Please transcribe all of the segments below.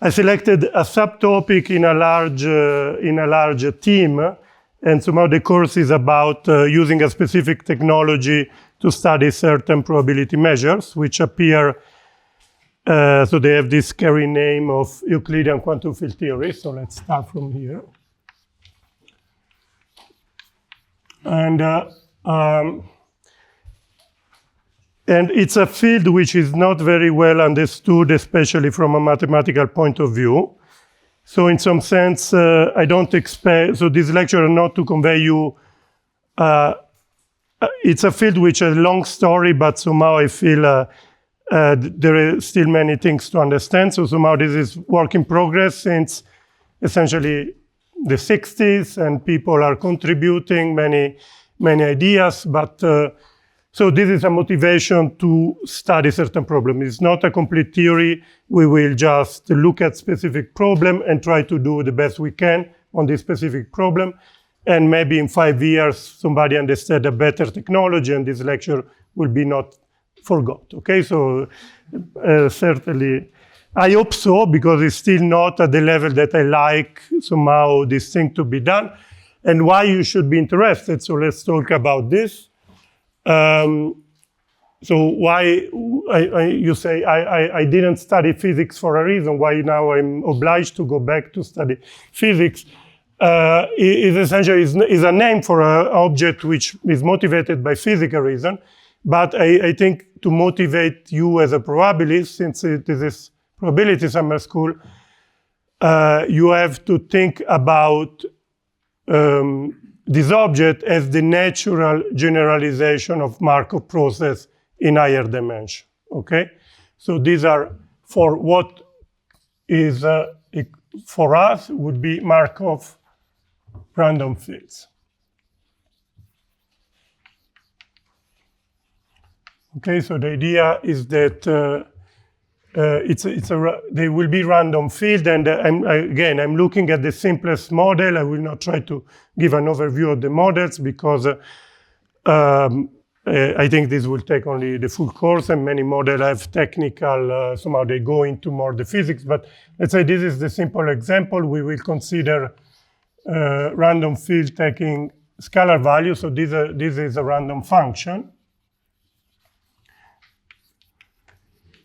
I selected a subtopic in a large team, and somehow the course is about using a specific technology to study certain probability measures, which appear, so they have this scary name of Euclidean quantum field theory. So let's start from here. And it's a field which is not very well understood, especially from a mathematical point of view. So in some sense, I don't expect, so this lecture is not to convey you, it's a field which is a long story, but somehow I feel there are still many things to understand. So somehow this is work in progress since essentially the 60s, and people are contributing many ideas, but so this is a motivation to study certain problems. It's not a complete theory. We will just look at specific problem and try to do the best we can on this specific problem. And maybe in 5 years, somebody understood a better technology and this lecture will be not forgot, okay? So certainly, I hope so, because it's still not at the level that I like somehow this thing to be done. And why you should be interested, so let's talk about this. So why, you say, I didn't study physics for a reason, why now I'm obliged to go back to study physics, is essentially is a name for an object which is motivated by physical reason. But I think to motivate you as a probabilist, since this is probability summer school, you have to think about this object as the natural generalization of Markov process in higher dimension, okay? So these are for what is, for us, would be Markov random fields. Okay, so the idea is that they will be random field, and I'm looking at the simplest model. I will not try to give an overview of the models because I think this will take only the full course, and many models have technical, somehow they go into more the physics, but let's say this is the simple example. We will consider random field taking scalar value, so this is a random function.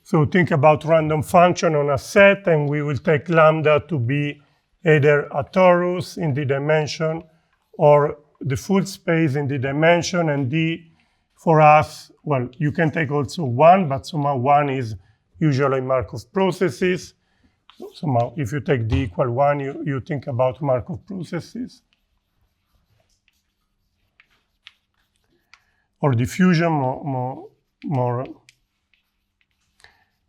So think about random function on a set, and we will take lambda to be either a torus in the dimension or the full space in the dimension, and D for us, well, you can take also 1, but somehow 1 is usually Markov processes. So somehow if you take D equal 1, you think about Markov processes. Or diffusion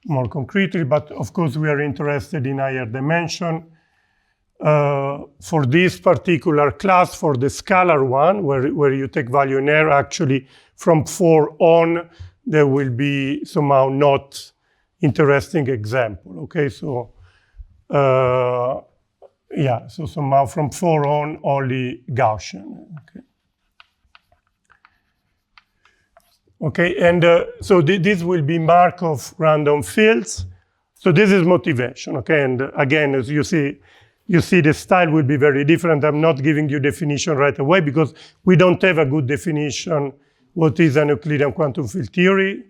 more concretely, but of course we are interested in higher dimension. For this particular class, for the scalar one, where you take value in R, actually from 4 on, there will be somehow not interesting example, okay? So, yeah, so somehow from 4 on, only Gaussian, okay? Okay, and so this will be Markov random fields. So this is motivation, okay? And again, as you see the style will be very different. I'm not giving you definition right away because we don't have a good definition what is an Euclidean quantum field theory.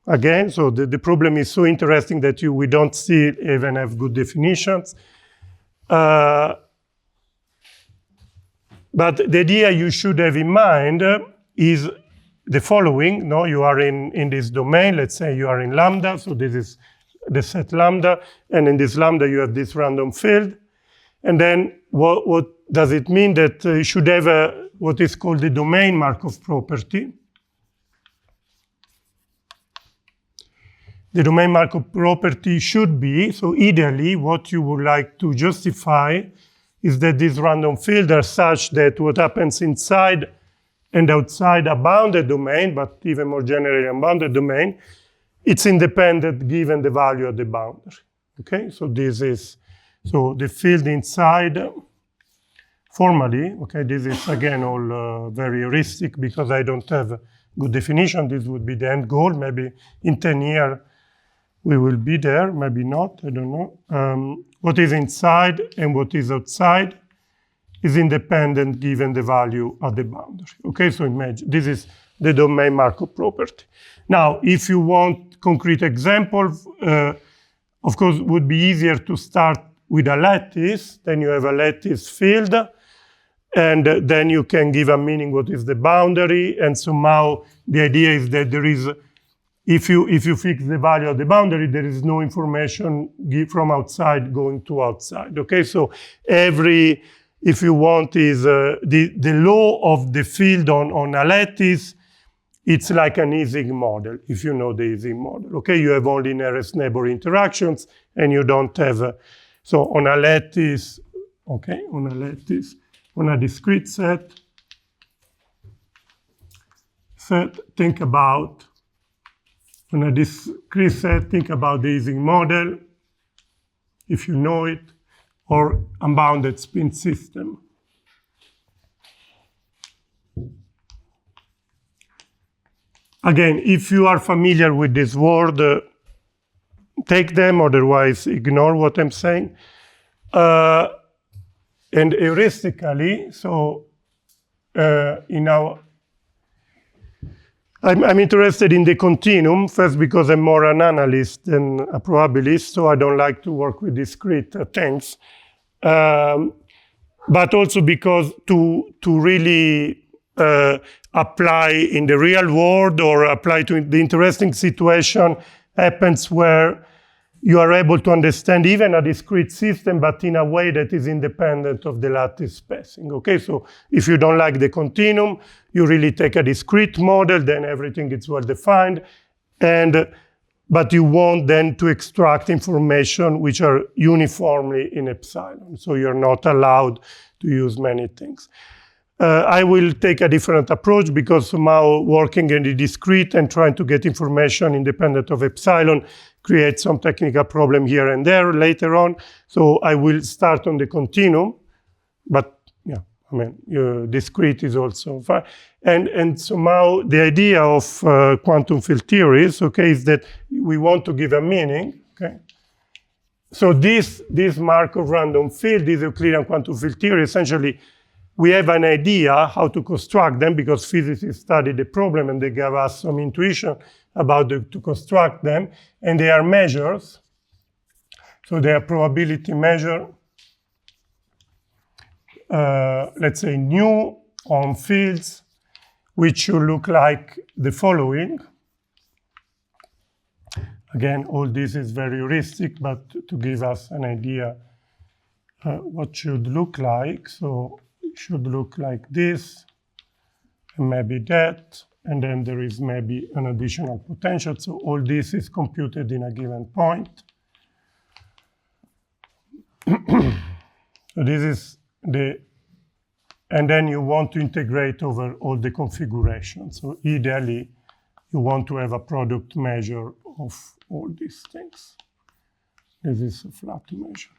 Again, so the problem is so interesting that we don't still even have good definitions. But the idea you should have in mind is the following. No, you are in this domain. Let's say you are in lambda. So this is the set lambda. And in this lambda, you have this random field. And then what does it mean? That you should have what is called the domain Markov property. The domain Markov property should be, so ideally, what you would like to justify is that these random fields are such that what happens inside and outside a bounded domain, but even more generally a bounded domain, it's independent given the value of the boundary. Okay, so this is, so the field inside, formally, okay, this is again all very heuristic because I don't have a good definition. This would be the end goal. Maybe in 10 years we will be there, maybe not, I don't know. what is inside and what is outside is independent given the value at the boundary. Okay, so imagine this is the domain Markov property. Now, if you want concrete examples, of course, it would be easier to start with a lattice. Then you have a lattice field, and then you can give a meaning what is the boundary, and somehow the idea is that there is, if you fix the value of the boundary, there is no information from outside going to outside. Okay, so if you want, is the law of the field on a lattice, it's like an Ising model, if you know the Ising model. Okay, you have only nearest neighbor interactions, and you don't have, so on a lattice, okay, on a discrete set, think about, on a discrete set, think about the Ising model, if you know it, or unbounded spin system. Again, if you are familiar with this word, take them, otherwise ignore what I'm saying. And heuristically, so I'm interested in the continuum, first because I'm more an analyst than a probabilist, so I don't like to work with discrete things. But also because to really apply in the real world or apply to the interesting situation happens where you are able to understand even a discrete system, but in a way that is independent of the lattice spacing. Okay, so if you don't like the continuum, you really take a discrete model, then everything is well defined, but you want then to extract information which are uniformly in epsilon. So you're not allowed to use many things. I will take a different approach because somehow working in the discrete and trying to get information independent of epsilon creates some technical problem here and there later on. So I will start on the continuum, but yeah, I mean, discrete is also fine. And somehow the idea of quantum field theories, okay, is that we want to give a meaning, okay? So this Markov random field, this Euclidean quantum field theory, essentially, we have an idea how to construct them because physicists studied the problem and they gave us some intuition about to construct them. And they are measures. So they are probability measure, let's say nu on fields, which should look like the following. Again, all this is very heuristic, but to give us an idea what should look like. So it should look like this, and maybe that, and then there is maybe an additional potential. So all this is computed in a given point. So this is and then you want to integrate over all the configurations. So ideally, you want to have a product measure of all these things. This is a flat measure.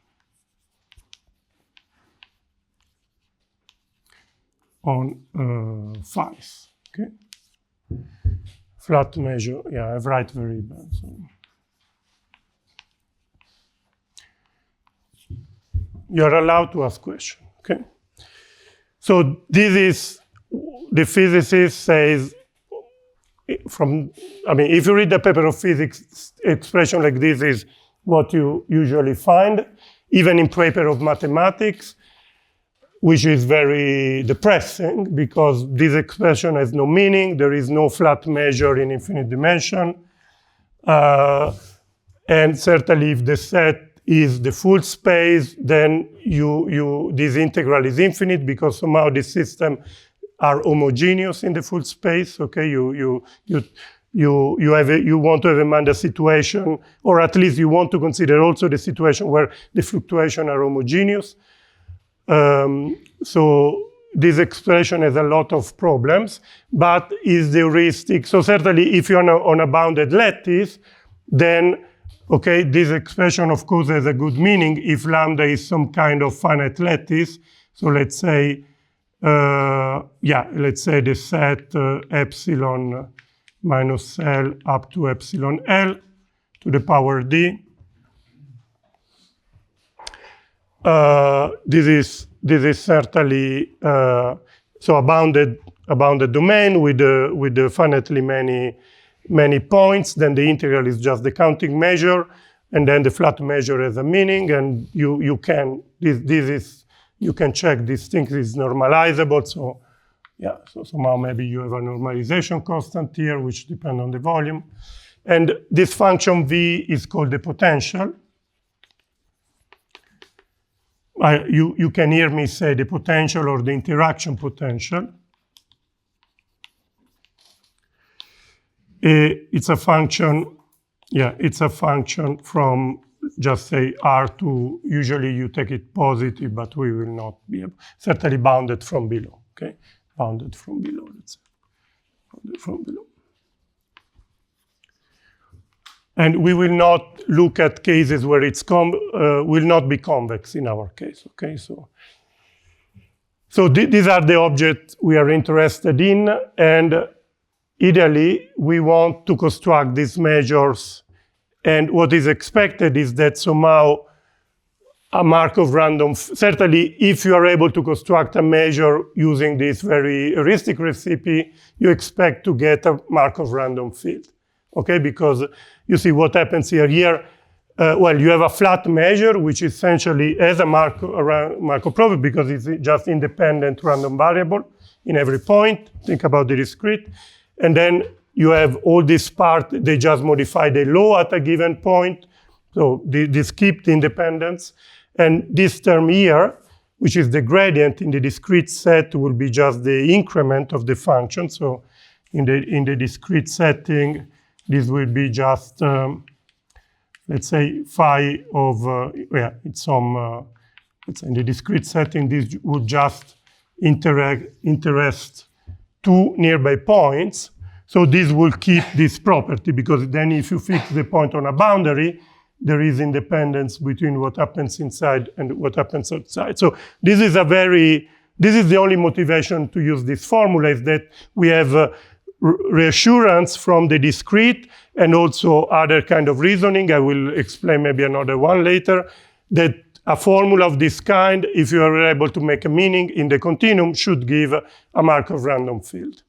On phi's, okay? Flat measure, yeah, I have right variable. So. You're allowed to ask questions, okay? So this is, the physicist says, if you read the paper of physics, expression like this is what you usually find, even in paper of mathematics, which is very depressing because this expression has no meaning. There is no flat measure in infinite dimension. And certainly if the set is the full space, then this integral is infinite because somehow the system are homogeneous in the full space. Okay, you want to have in mind a situation, or at least you want to consider also the situation where the fluctuations are homogeneous. So this expression has a lot of problems, but is the heuristic. So certainly if you're on a bounded lattice, then, okay, this expression of course has a good meaning if lambda is some kind of finite lattice. So let's say, let's say the set epsilon minus L up to epsilon L to the power D. this is certainly so a bounded domain with finitely many points. Then the integral is just the counting measure, and then the flat measure has a meaning, and you can check this thing is normalizable. So yeah, so somehow maybe you have a normalization constant here, which depends on the volume. And this function V is called the potential. You can hear me say the potential or the interaction potential. It's a function, it's a function from just say R to, usually you take it positive, but we will not be able, certainly bounded from below, okay? Bounded from below, let's say, bounded from below. And we will not look at cases where it's will not be convex in our case, okay? So these are the objects we are interested in, and ideally, we want to construct these measures, and what is expected is that somehow a Markov random, certainly if you are able to construct a measure using this very heuristic recipe, you expect to get a Markov random field, okay? Because you see what happens here. Well, you have a flat measure, which essentially has a Markov property because it's just independent random variable in every point. Think about the discrete. And then you have all this part, they just modify the law at a given point. So they skip the independence. And this term here, which is the gradient in the discrete set, will be just the increment of the function. So in the discrete setting, this will be just, let's say, phi of, it's some, let's say in the discrete setting, this would just interest two nearby points. So this will keep this property, because then if you fix the point on a boundary, there is independence between what happens inside and what happens outside. So this is the only motivation to use this formula, is that we have reassurance from the discrete and also other kind of reasoning. I will explain maybe another one later, that a formula of this kind, if you are able to make a meaning in the continuum, should give a Markov random field.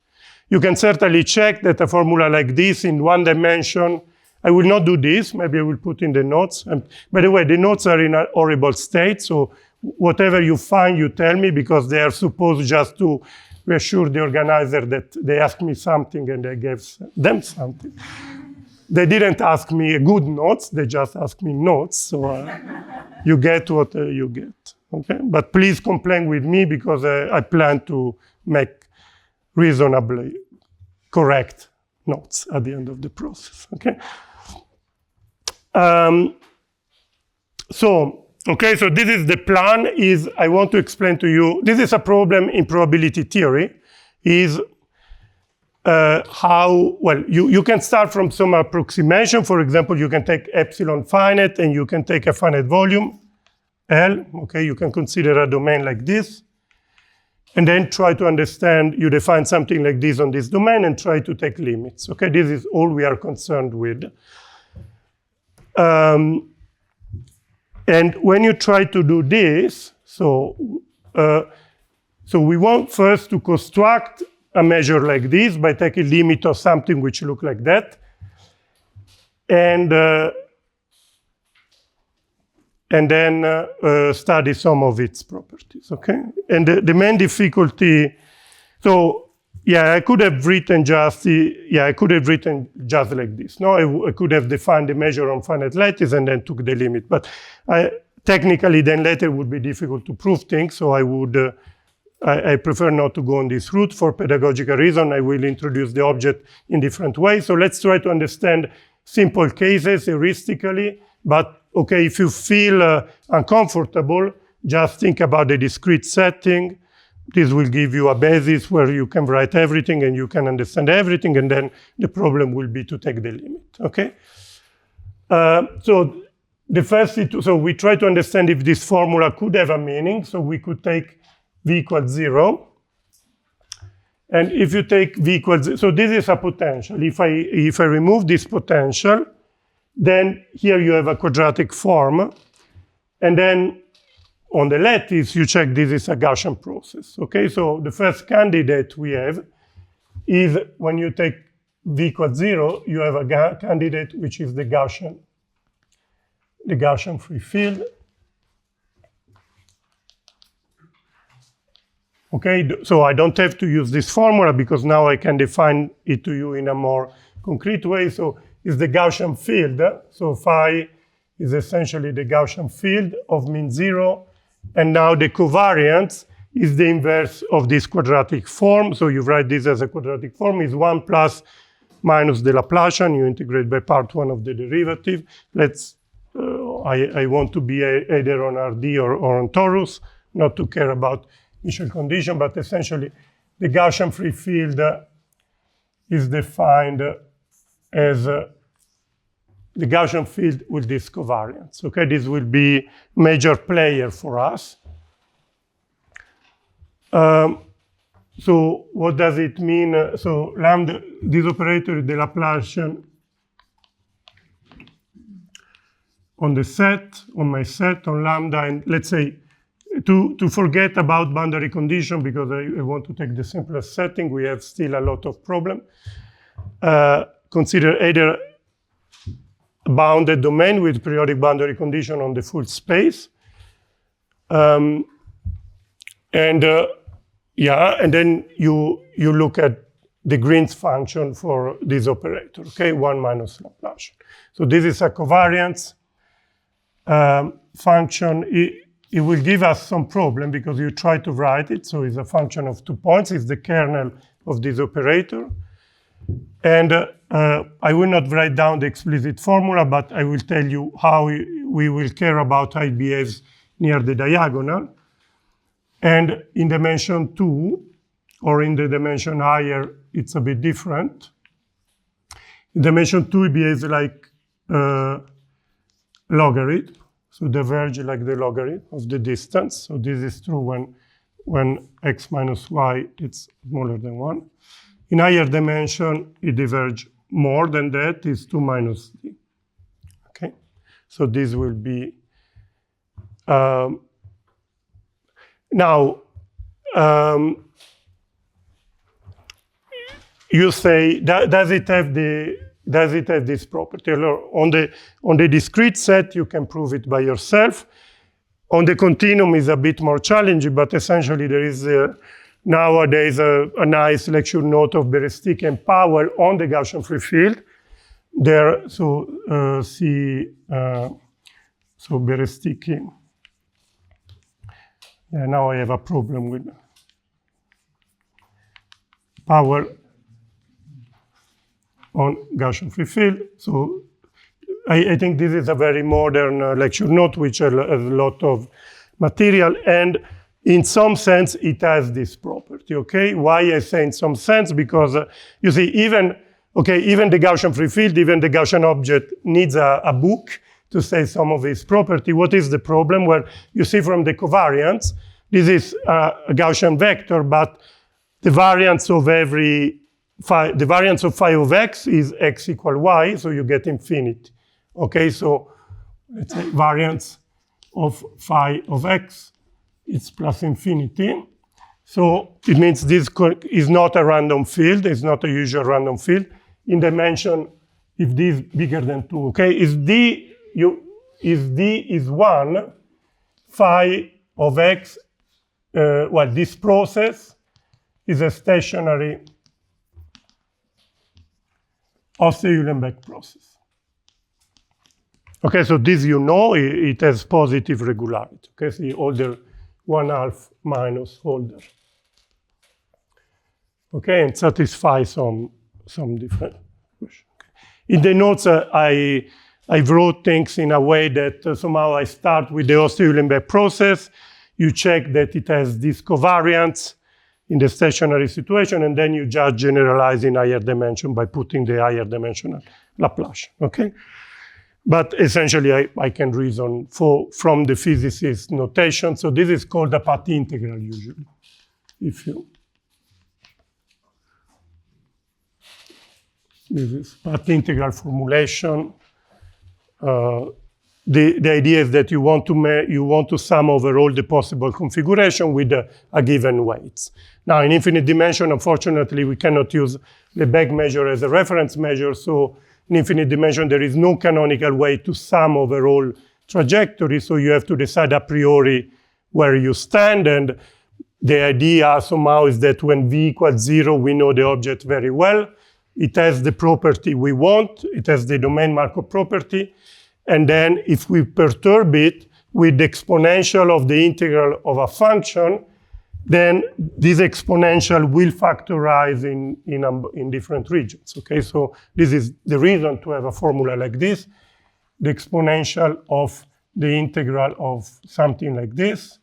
You can certainly check that a formula like this in one dimension, I will not do this, maybe I will put in the notes. And by the way, the notes are in a horrible state, so whatever you find, you tell me, because they are supposed just to reassure the organizer that they asked me something and I gave them something. They didn't ask me good notes, they just asked me notes, so you get what you get, okay? But please complain with me, because I plan to make reasonably correct notes at the end of the process, okay? So this is the plan. I want to explain to you, this is a problem in probability theory, is how, well, you can start from some approximation. For example, you can take epsilon finite and you can take a finite volume, L, okay? You can consider a domain like this, and then try to understand, you define something like this on this domain and try to take limits, okay? This is all we are concerned with. And when you try to do this, so we want first to construct a measure like this by taking limit of something which look like that, and then study some of its properties, okay? And the main difficulty, so yeah, I could have written just like this. No, I could have defined the measure on finite lattice and then took the limit. But technically, then later would be difficult to prove things. So I prefer not to go on this route for pedagogical reason. I will introduce the object in different ways. So let's try to understand simple cases heuristically. But okay, if you feel uncomfortable, just think about the discrete setting. This will give you a basis where you can write everything and you can understand everything, and then the problem will be to take the limit, okay? So the first, so we try to understand if this formula could have a meaning. So we could take V equals 0. And if you take V equals 0, so this is a potential. If I remove this potential, then here you have a quadratic form. And then on the lattice, you check this is a Gaussian process. Okay, so the first candidate we have is when you take v equals 0, you have a candidate which is the Gaussian free field. Okay, so I don't have to use this formula because now I can define it to you in a more concrete way. So it's the Gaussian field. So phi is essentially the Gaussian field of mean 0. And now the covariance is the inverse of this quadratic form. So you write this as a quadratic form, is 1 plus minus the Laplacian. You integrate by part 1 of the derivative. I want to be either on RD or on torus, not to care about initial condition, but essentially the Gaussian free field is defined as the Gaussian field with this covariance. Okay, this will be major player for us. So what does it mean? So lambda, this operator is the Laplacian on the set, on my set, on lambda, and let's say, to forget about boundary condition, because I want to take the simplest setting, we have still a lot of problem. Consider either a bounded domain with periodic boundary condition on the full space. And then you look at the Green's function for this operator, okay, 1 minus Laplacian. So this is a covariance function. It will give us some problem because you try to write it. So it's a function of 2 points. It's the kernel of this operator. And I will not write down the explicit formula, but I will tell you how we will care about how it behaves near the diagonal. And in dimension 2, or in the dimension higher, it's a bit different. In dimension 2, it behaves like logarithm. So diverge like the logarithm of the distance. So this is true when x minus y is smaller than 1. In higher dimension, it diverges more than that, is 2 minus d. Okay, so this will be now. You say, does it have this property? On the discrete set, you can prove it by yourself. On the continuum is a bit more challenging, but essentially there is nowadays a nice lecture note of Berestik and Powell on the Gaussian free field. There, so Berestik. Yeah, now I have a problem with Powell on Gaussian free field. So I think this is a very modern lecture note which has a lot of material, and in some sense it has this property, okay? Why I say in some sense? Because you see, even the Gaussian free field, even the Gaussian object needs a book to say some of its property. What is the problem? Well, you see from the covariance, this is a Gaussian vector, but the variance of the variance of phi of x is x equal y, so you get infinity. Okay, so let's say variance of phi of x is plus infinity. So it means this is not a random field, it's not a usual random field. In dimension, if d is bigger than 2, okay, if d is 1, phi of x, this process is a stationary Auster-Uhlenbeck process. Okay, so this it has positive regularity. Okay, see order 1/2 minus order. Okay, and satisfy some different. Okay. In the notes, I wrote things in a way that somehow I start with the Auster-Uhlenbeck process. You check that it has this covariance in the stationary situation, and then you just generalize in higher dimension by putting the higher dimensional Laplacian, okay? But essentially, I can reason from the physicist notation. So this is called a path integral usually. This is path integral formulation. the idea is that you want to sum over all the possible configuration with a given weights. Now, in infinite dimension, unfortunately, we cannot use Lebesgue measure as a reference measure. So in infinite dimension, there is no canonical way to sum over all trajectories. So you have to decide a priori where you stand. And the idea somehow is that when v equals 0, we know the object very well. It has the property we want. It has the domain Markov property. And then if we perturb it with the exponential of the integral of a function, then this exponential will factorize in different regions, okay? So this is the reason to have a formula like this. The exponential of the integral of something like this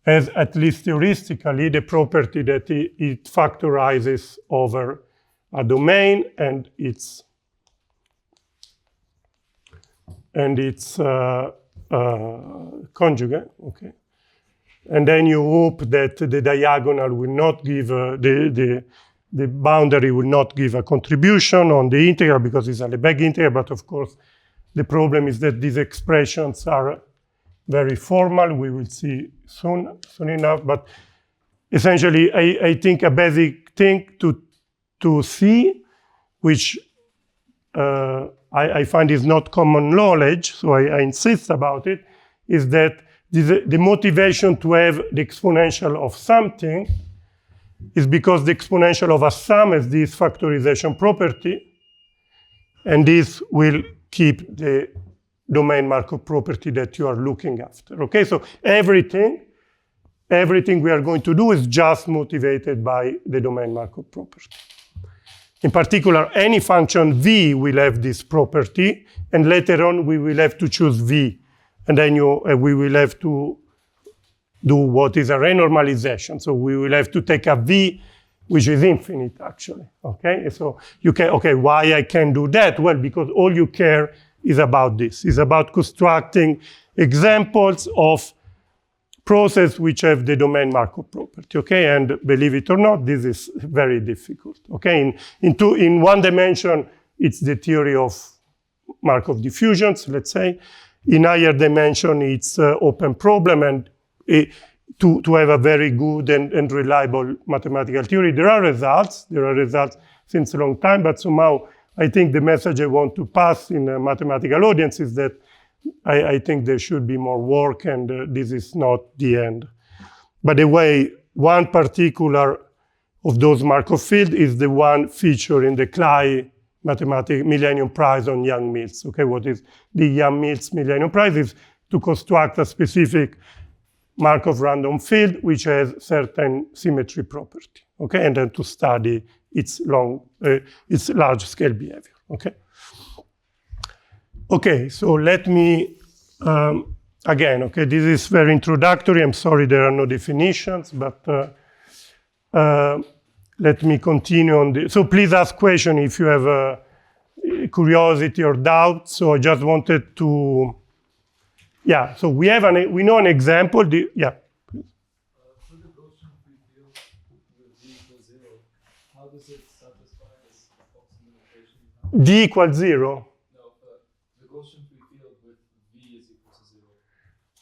has, at least theoretically, the property that it factorizes over a domain and its conjugate, okay? And then you hope that the diagonal will not give, the boundary will not give a contribution on the integral because it's a Lebesgue integral, but of course, the problem is that these expressions are very formal. We will see soon enough, but essentially, I think a basic thing to see, which I find is not common knowledge, so I insist about it, is that the motivation to have the exponential of something is because the exponential of a sum has this factorization property, and this will keep the domain Markov property that you are looking after. Okay, so everything we are going to do is just motivated by the domain Markov property. In particular, any function v will have this property, and later on we will have to choose v. And then we will have to do what is a renormalization. So we will have to take a v, which is infinite, actually. Okay, so you can, okay, why I can do that? Well, because all you care is about this. It's about constructing examples of processes which have the domain Markov property. Okay, and believe it or not, this is very difficult. Okay, in one dimension, it's the theory of Markov diffusions, let's say. In higher dimension, it's open problem, and to have a very good and reliable mathematical theory, there are results since a long time, but somehow I think the message I want to pass in a mathematical audience is that I think there should be more work, and this is not the end. By the way, one particular of those Markov field is the one featured in the Clay Mathematics Millennium Prize on Young-Mills. Okay, what is the Young-Mills Millennium Prize? Is to construct a specific Markov random field which has certain symmetry property. Okay, and then to study its large-scale behavior. Okay. Okay, so let me again. Okay, this is very introductory. I'm sorry there are no definitions, but let me continue on this. So please ask questions if you have curiosity or doubt. So I just wanted to, yeah. So we know an example. For the Gaussian free field with d equals 0, how does it satisfy this approximation? D equals 0. No, the Gaussian free field with v is equal to 0.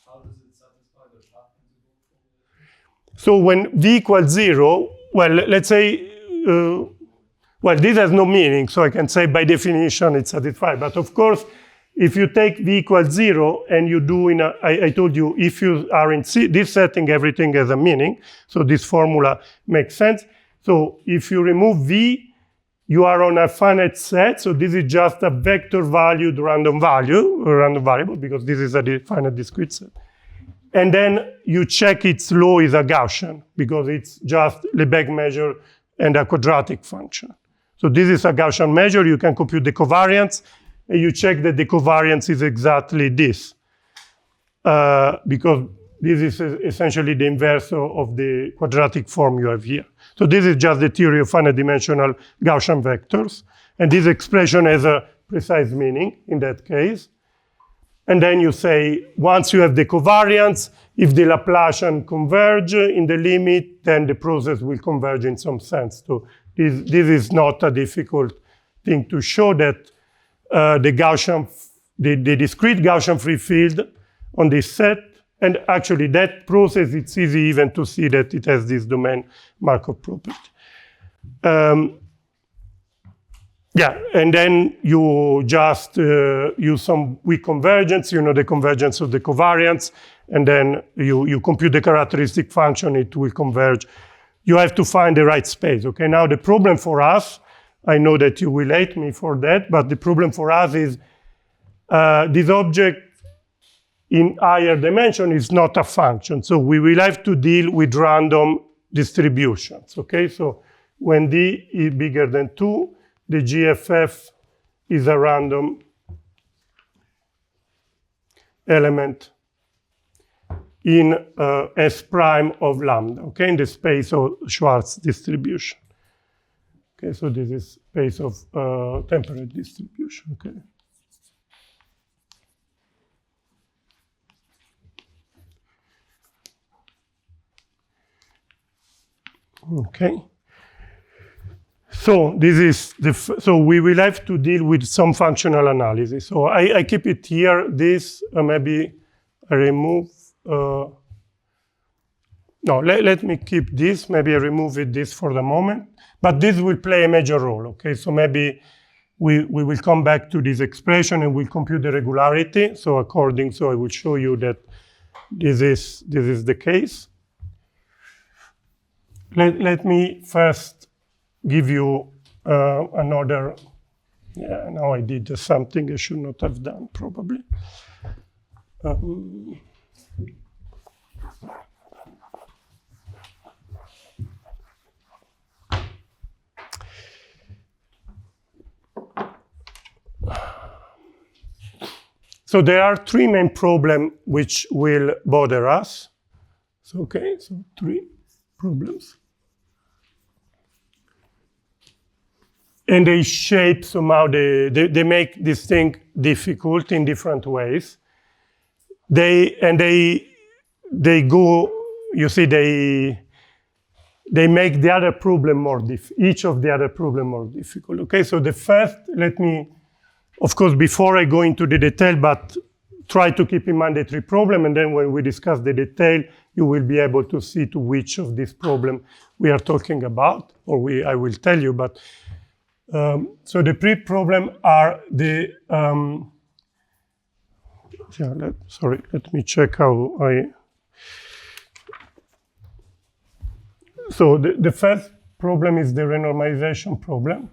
How does it satisfy the path integral formulation? So when v equals 0. Well, let's say, well, this has no meaning, so I can say by definition it's satisfied. But of course, if you take v equals 0 and you do I told you, if you are in this setting, everything has a meaning. So this formula makes sense. So if you remove v, you are on a finite set. So this is just a vector valued random variable, because this is a finite discrete set. And then you check its law is a Gaussian, because it's just Lebesgue measure and a quadratic function. So this is a Gaussian measure. You can compute the covariance, and you check that the covariance is exactly this, because this is essentially the inverse of the quadratic form you have here. So this is just the theory of finite dimensional Gaussian vectors. And this expression has a precise meaning in that case. And then you say, once you have the covariance, if the Laplacian converge in the limit, then the process will converge in some sense. So this is not a difficult thing to show, that the Gaussian the discrete Gaussian free field on this set. And actually, that process, it's easy even to see that it has this domain Markov property. Yeah, and then you just use some weak convergence, the convergence of the covariance, and then you compute the characteristic function, it will converge. You have to find the right space, okay? Now the problem for us, I know that you will hate me for that, but the problem for us is this object in higher dimension is not a function. So we will have to deal with random distributions, okay? So when d is bigger than 2, the GFF is a random element in S prime of lambda, okay, in the space of Schwarz distribution. Okay, so this is space of temperate distribution, okay. Okay. So this is so we will have to deal with some functional analysis. So I keep it here. This maybe I remove. No, let me keep this. Maybe I remove this for the moment. But this will play a major role. Okay. So maybe we will come back to this expression and we'll compute the regularity. So so I will show you that this is the case. Let me first give you another, yeah, now I did something I should not have done, probably. So there are three main problems which will bother us. So, okay, so three problems. And they shape somehow, they make this thing difficult in different ways. They go, you see, they make the other problem more each of the other problem more difficult. Okay, so the first, let me, of course, before I go into the detail, but try to keep in mind the three problems, and then when we discuss the detail, you will be able to see to which of these problems we are talking about, or I will tell you, but so the pre-problem are the, sorry, let me check how so the first problem is the renormalization problem.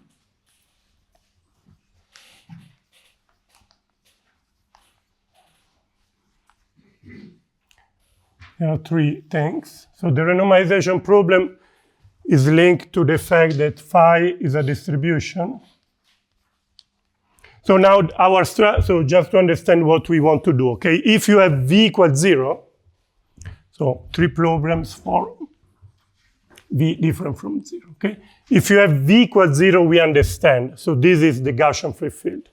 There are three things. So the renormalization problem is linked to the fact that phi is a distribution. So now so just to understand what we want to do, okay? If you have v equals 0, so three problems for v different from 0, okay? If you have v equals 0, we understand. So this is the Gaussian free field.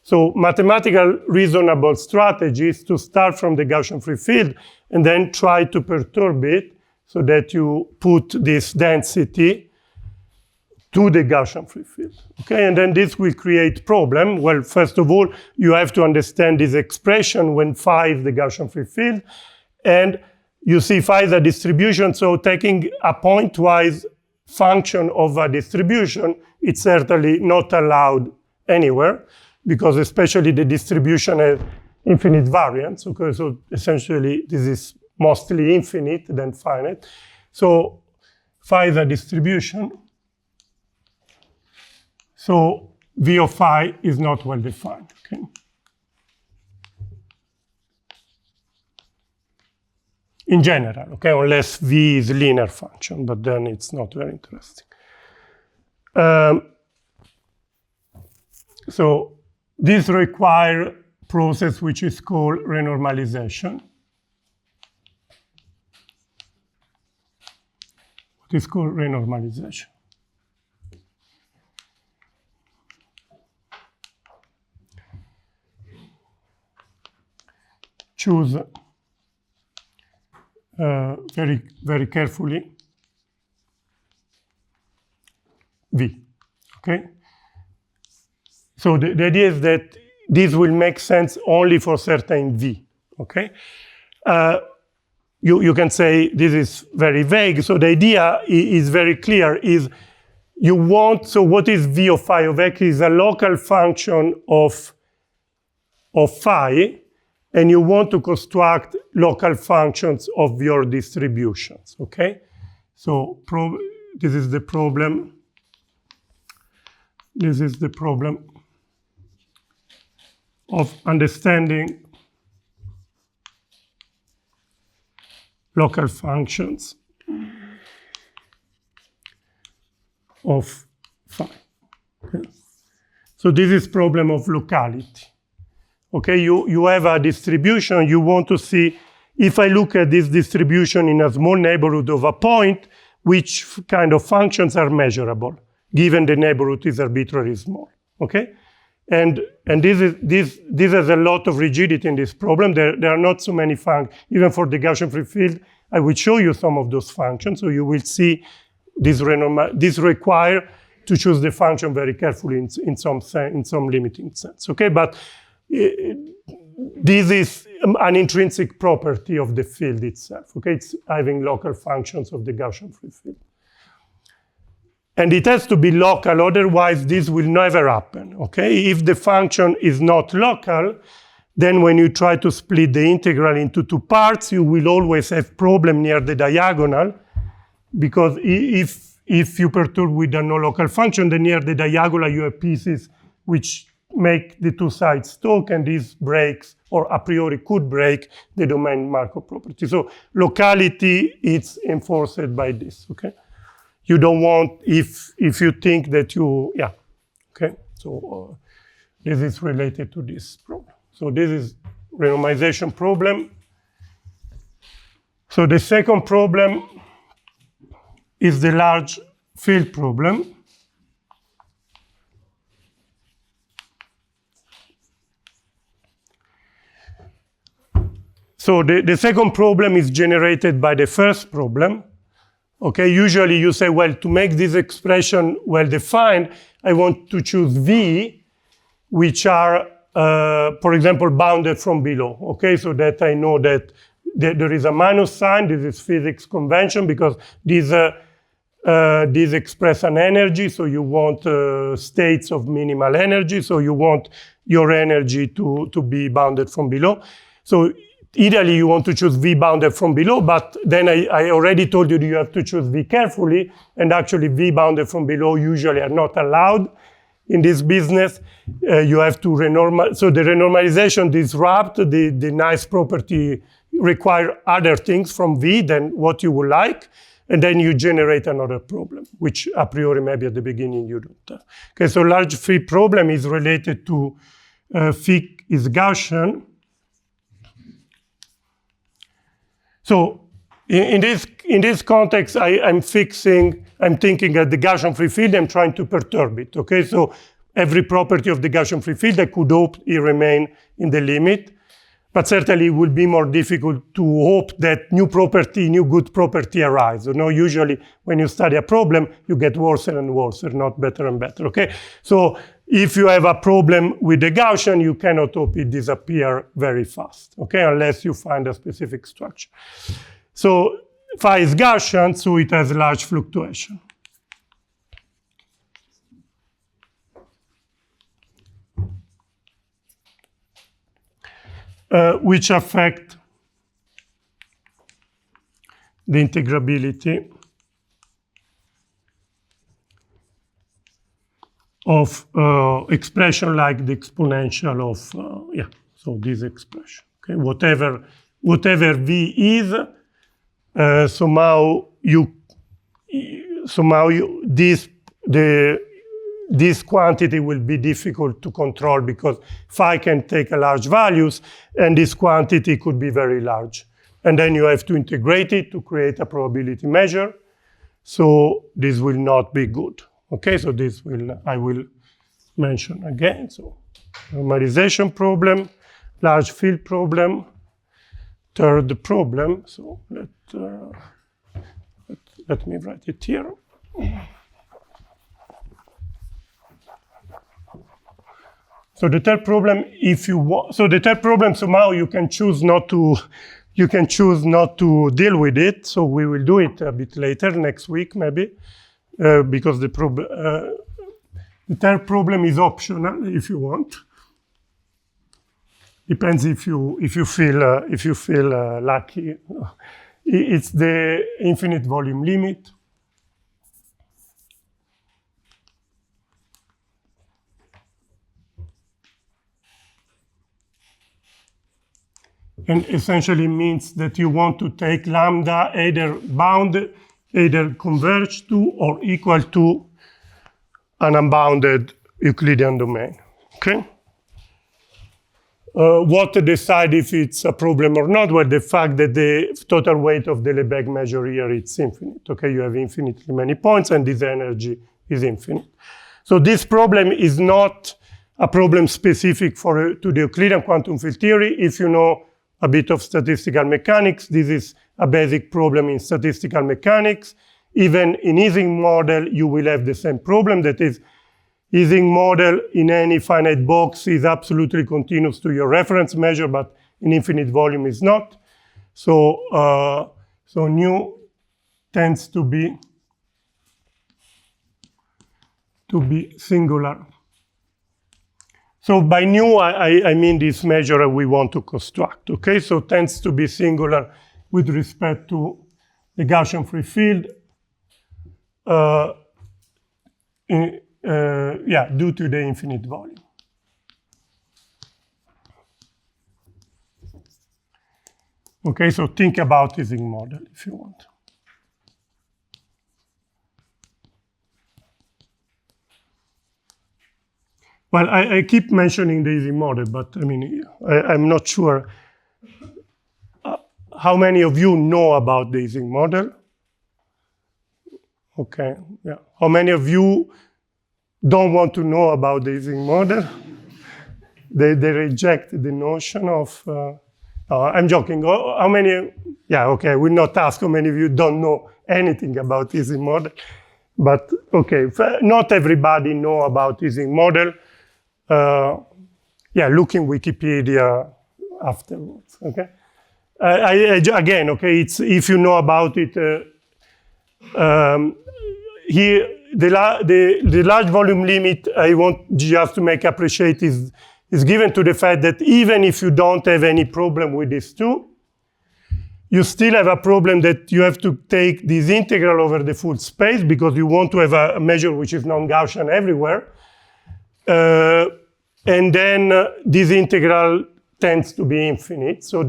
So mathematical reasonable strategy is to start from the Gaussian free field and then try to perturb it so that you put this density to the Gaussian free field, okay? And then this will create problem. Well, first of all, you have to understand this expression when phi is the Gaussian free field. And you see phi is a distribution, so taking a pointwise function of a distribution, it's certainly not allowed anywhere, because especially the distribution has infinite variance, okay? So essentially, this is mostly infinite than finite. So phi is a distribution. So v of phi is not well defined, okay? In general, okay, unless v is a linear function, but then it's not very interesting. So this requires process which is called renormalization. What is called renormalization? Choose very, very carefully v, okay? So the idea is that this will make sense only for certain V, okay? You can say this is very vague. So the idea is very clear, is you want, so what is V of phi of x is a local function of phi, and you want to construct local functions of your distributions, okay? So this is the problem. This is the problem of understanding local functions of phi. Okay. So this is problem of locality. Okay, you have a distribution, you want to see, if I look at this distribution in a small neighborhood of a point, which kind of functions are measurable, given the neighborhood is arbitrarily small, okay? And this has a lot of rigidity in this problem. There are not so many functions, even for the Gaussian free field. I will show you some of those functions, so you will see this require to choose the function very carefully in some limiting sense, okay? But this is an intrinsic property of the field itself, okay? It's having local functions of the Gaussian free field. And it has to be local, otherwise this will never happen, okay? If the function is not local, then when you try to split the integral into two parts, you will always have problem near the diagonal, because if you perturb with a no-local function, then near the diagonal you have pieces which make the two sides talk, and this breaks, or a priori could break, the domain Markov property. So locality is enforced by this, okay? You don't want, if you think that you, yeah, okay? So this is related to this problem. So this is renormalization problem. So the second problem is the large field problem. So the second problem is generated by the first problem. Okay, usually you say, well, to make this expression well-defined, I want to choose V, which are, for example, bounded from below. Okay, so that I know that there is a minus sign. This is physics convention, because these express an energy, so you want states of minimal energy, so you want your energy to be bounded from below. So ideally, you want to choose V bounded from below, but then I already told you that you have to choose V carefully, and actually V bounded from below usually are not allowed in this business. You have to renormalize. So the renormalization disrupt the nice property, require other things from V than what you would like, and then you generate another problem, which a priori maybe at the beginning you don't have. Okay, so large phi problem is related to phi is Gaussian. So in this context, I'm thinking at the Gaussian free field, I'm trying to perturb it, okay? So every property of the Gaussian free field, I could hope it remain in the limit, but certainly it will be more difficult to hope that new good property arise. You know, usually when you study a problem, you get worse and worse, not better and better, okay? So if you have a problem with the Gaussian, you cannot hope it disappear very fast, okay, unless you find a specific structure. So phi is Gaussian, so it has large fluctuation. Which affect the integrability of expression like the exponential of, yeah, so this expression, okay? Whatever V is, this quantity will be difficult to control, because phi can take a large values, and this quantity could be very large. And then you have to integrate it to create a probability measure. So this will not be good. Okay, so I will mention again. So normalization problem, large field problem, third problem. So let me write it here. So the third problem, if you want, so the third problem somehow you can choose not to deal with it. So we will do it a bit later, next week maybe, because the third problem is optional if you want. Depends if you feel lucky. It's the infinite volume limit. And essentially means that you want to take lambda either bounded, either converge to or equal to an unbounded Euclidean domain. Okay? What to decide if it's a problem or not? Well, the fact that the total weight of the Lebesgue measure here is infinite. Okay, you have infinitely many points, and this energy is infinite. So this problem is not a problem specific to the Euclidean quantum field theory. If you know a bit of statistical mechanics, this is a basic problem in statistical mechanics. Even in Ising model, you will have the same problem. That is, Ising model in any finite box is absolutely continuous to your reference measure, but in infinite volume is not. So, so nu tends to be singular. So by nu, I mean this measure we want to construct, okay? So tends to be singular with respect to the Gaussian free field, due to the infinite volume. Okay, so think about Ising model if you want. Well, I keep mentioning the Ising model, but I mean, I'm not sure how many of you know about the Ising model. Okay, yeah. How many of you don't want to know about the Ising model? They reject the notion of, I'm joking. How many, yeah, okay, I will not ask how many of you don't know anything about Ising model. But okay, not everybody know about Ising model. Look in Wikipedia afterwards, okay? Again, okay, it's, if you know about it, here, the large volume limit I want just to make appreciate is given to the fact that even if you don't have any problem with these two, you still have a problem that you have to take this integral over the full space because you want to have a measure which is non-Gaussian everywhere. And then this integral tends to be infinite. So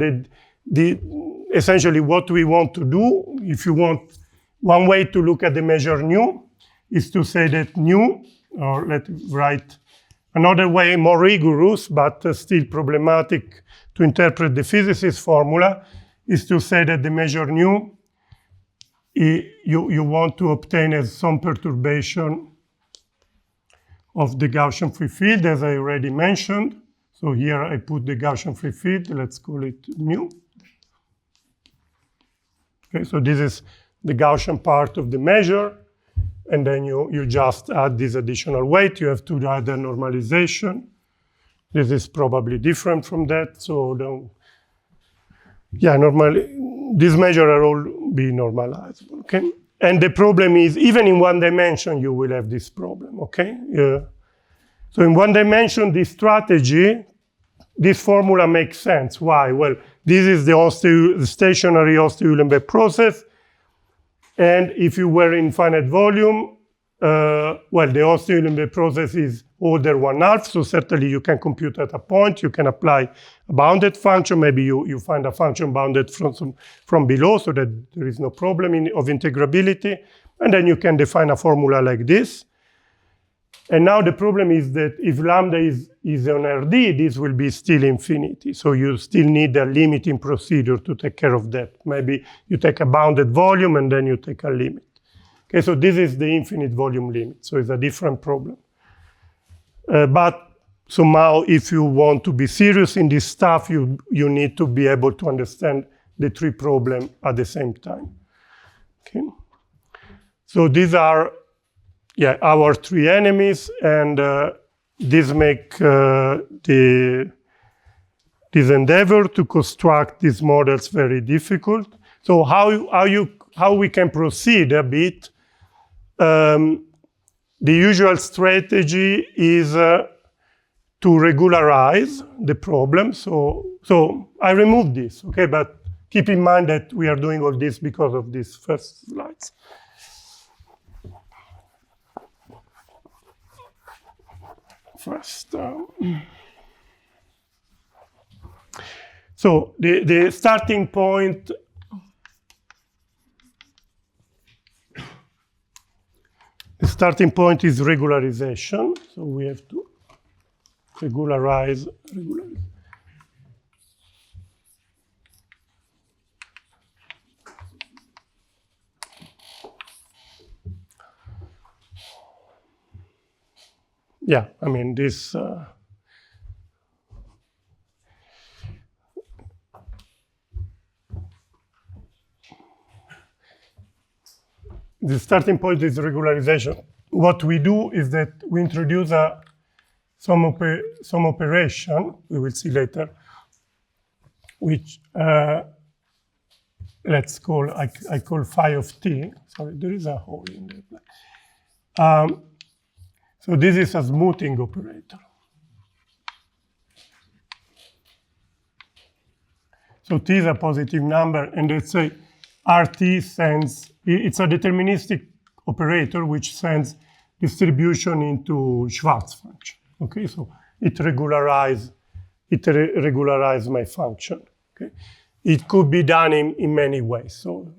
essentially what we want to do, if you want, one way to look at the measure nu is to say that nu, or let's write another way, more rigorous, but still problematic to interpret the physicist formula, is to say that the measure nu, you want to obtain as some perturbation of the Gaussian free field, as I already mentioned. So here I put the Gaussian free field, let's call it mu. Okay, so this is the Gaussian part of the measure, and then you just add this additional weight. You have to add a normalization. This is probably different from that, so normally, these measures are all be normalized, okay? And the problem is, even in one dimension, you will have this problem, okay? So in one dimension, this strategy, this formula makes sense. Why? Well, this is the stationary Oster-Uhlenbeck process. And if you were in finite volume, the Oster-Uhlenbeck process is order 1/2, so certainly you can compute at a point. You can apply a bounded function. Maybe you find a function bounded from below so that there is no problem of integrability. And then you can define a formula like this. And now the problem is that if lambda is on RD, this will be still infinity. So you still need a limiting procedure to take care of that. Maybe you take a bounded volume and then you take a limit. Okay, so this is the infinite volume limit. So it's a different problem. But somehow, if you want to be serious in this stuff, you need to be able to understand the three problems at the same time. Okay. So these are our three enemies, and this make this endeavor to construct these models very difficult. So how we can proceed a bit? The usual strategy is to regularize the problem. So I removed this, okay? But keep in mind that we are doing all this because of these first slides. First, so the starting point is regularization. So we have to regularize. Yeah, I mean, this the starting point is regularization. What we do is that we introduce some operation, we will see later, which let's call, I call phi of t. Sorry, there is a hole in there. So this is a smoothing operator. So t is a positive number, and let's say RT sends, it's a deterministic operator which sends distribution into Schwarz function. Okay, so it regularizes my function. Okay, it could be done in many ways. So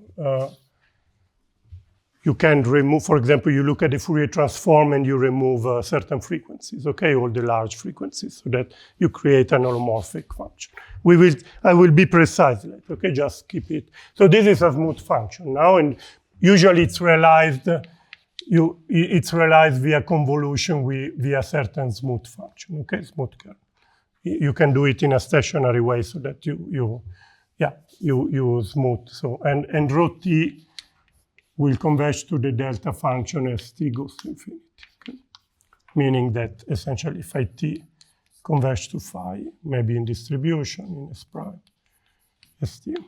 you can remove, for example, you look at the Fourier transform and you remove certain frequencies, okay, all the large frequencies, so that you create an holomorphic function. I will be precise later, okay, just keep it. So this is a smooth function now, and usually it's realized, via convolution via certain smooth function, okay, smooth curve. You can do it in a stationary way so that you smooth. So and rho t will converge to the delta function as t goes to infinity, okay? Meaning that essentially phi t converge to phi, maybe in distribution, in S prime, st.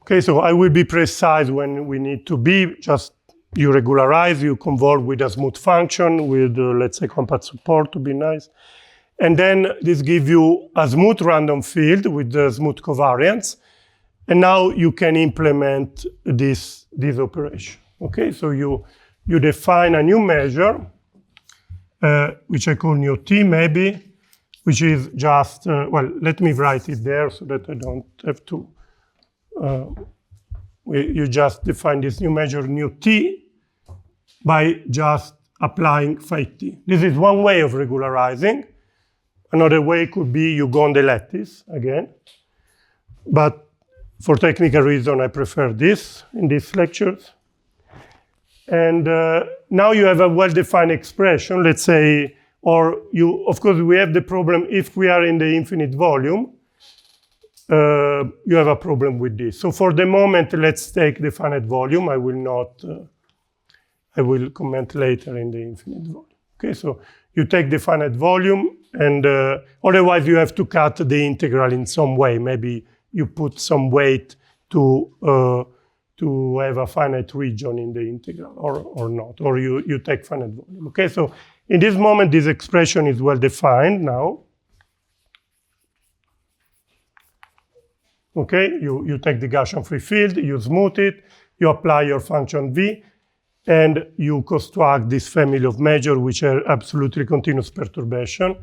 Okay, so I will be precise when we need to be. Just you regularize, you convolve with a smooth function with, let's say, compact support to be nice. And then this gives you a smooth random field with the smooth covariance. And now you can implement this operation. Okay, so you define a new measure, which I call nu t maybe, which is just, well, let me write it there so that I don't have to, you just define this new measure nu t by just applying phi t. This is one way of regularizing. Another way could be you go on the lattice again, but for technical reason, I prefer this in these lectures. And now you have a well-defined expression, let's say, or of course, we have the problem if we are in the infinite volume, you have a problem with this. So for the moment, let's take the finite volume. I will comment later in the infinite volume. Okay, so you take the finite volume, and otherwise you have to cut the integral in some way. Maybe you put some weight to have a finite region in the integral, or not, or you take finite volume. Okay, so in this moment, this expression is well defined now. Okay, you take the Gaussian free field, you smooth it, you apply your function v, and you construct this family of measures which are absolutely continuous perturbation.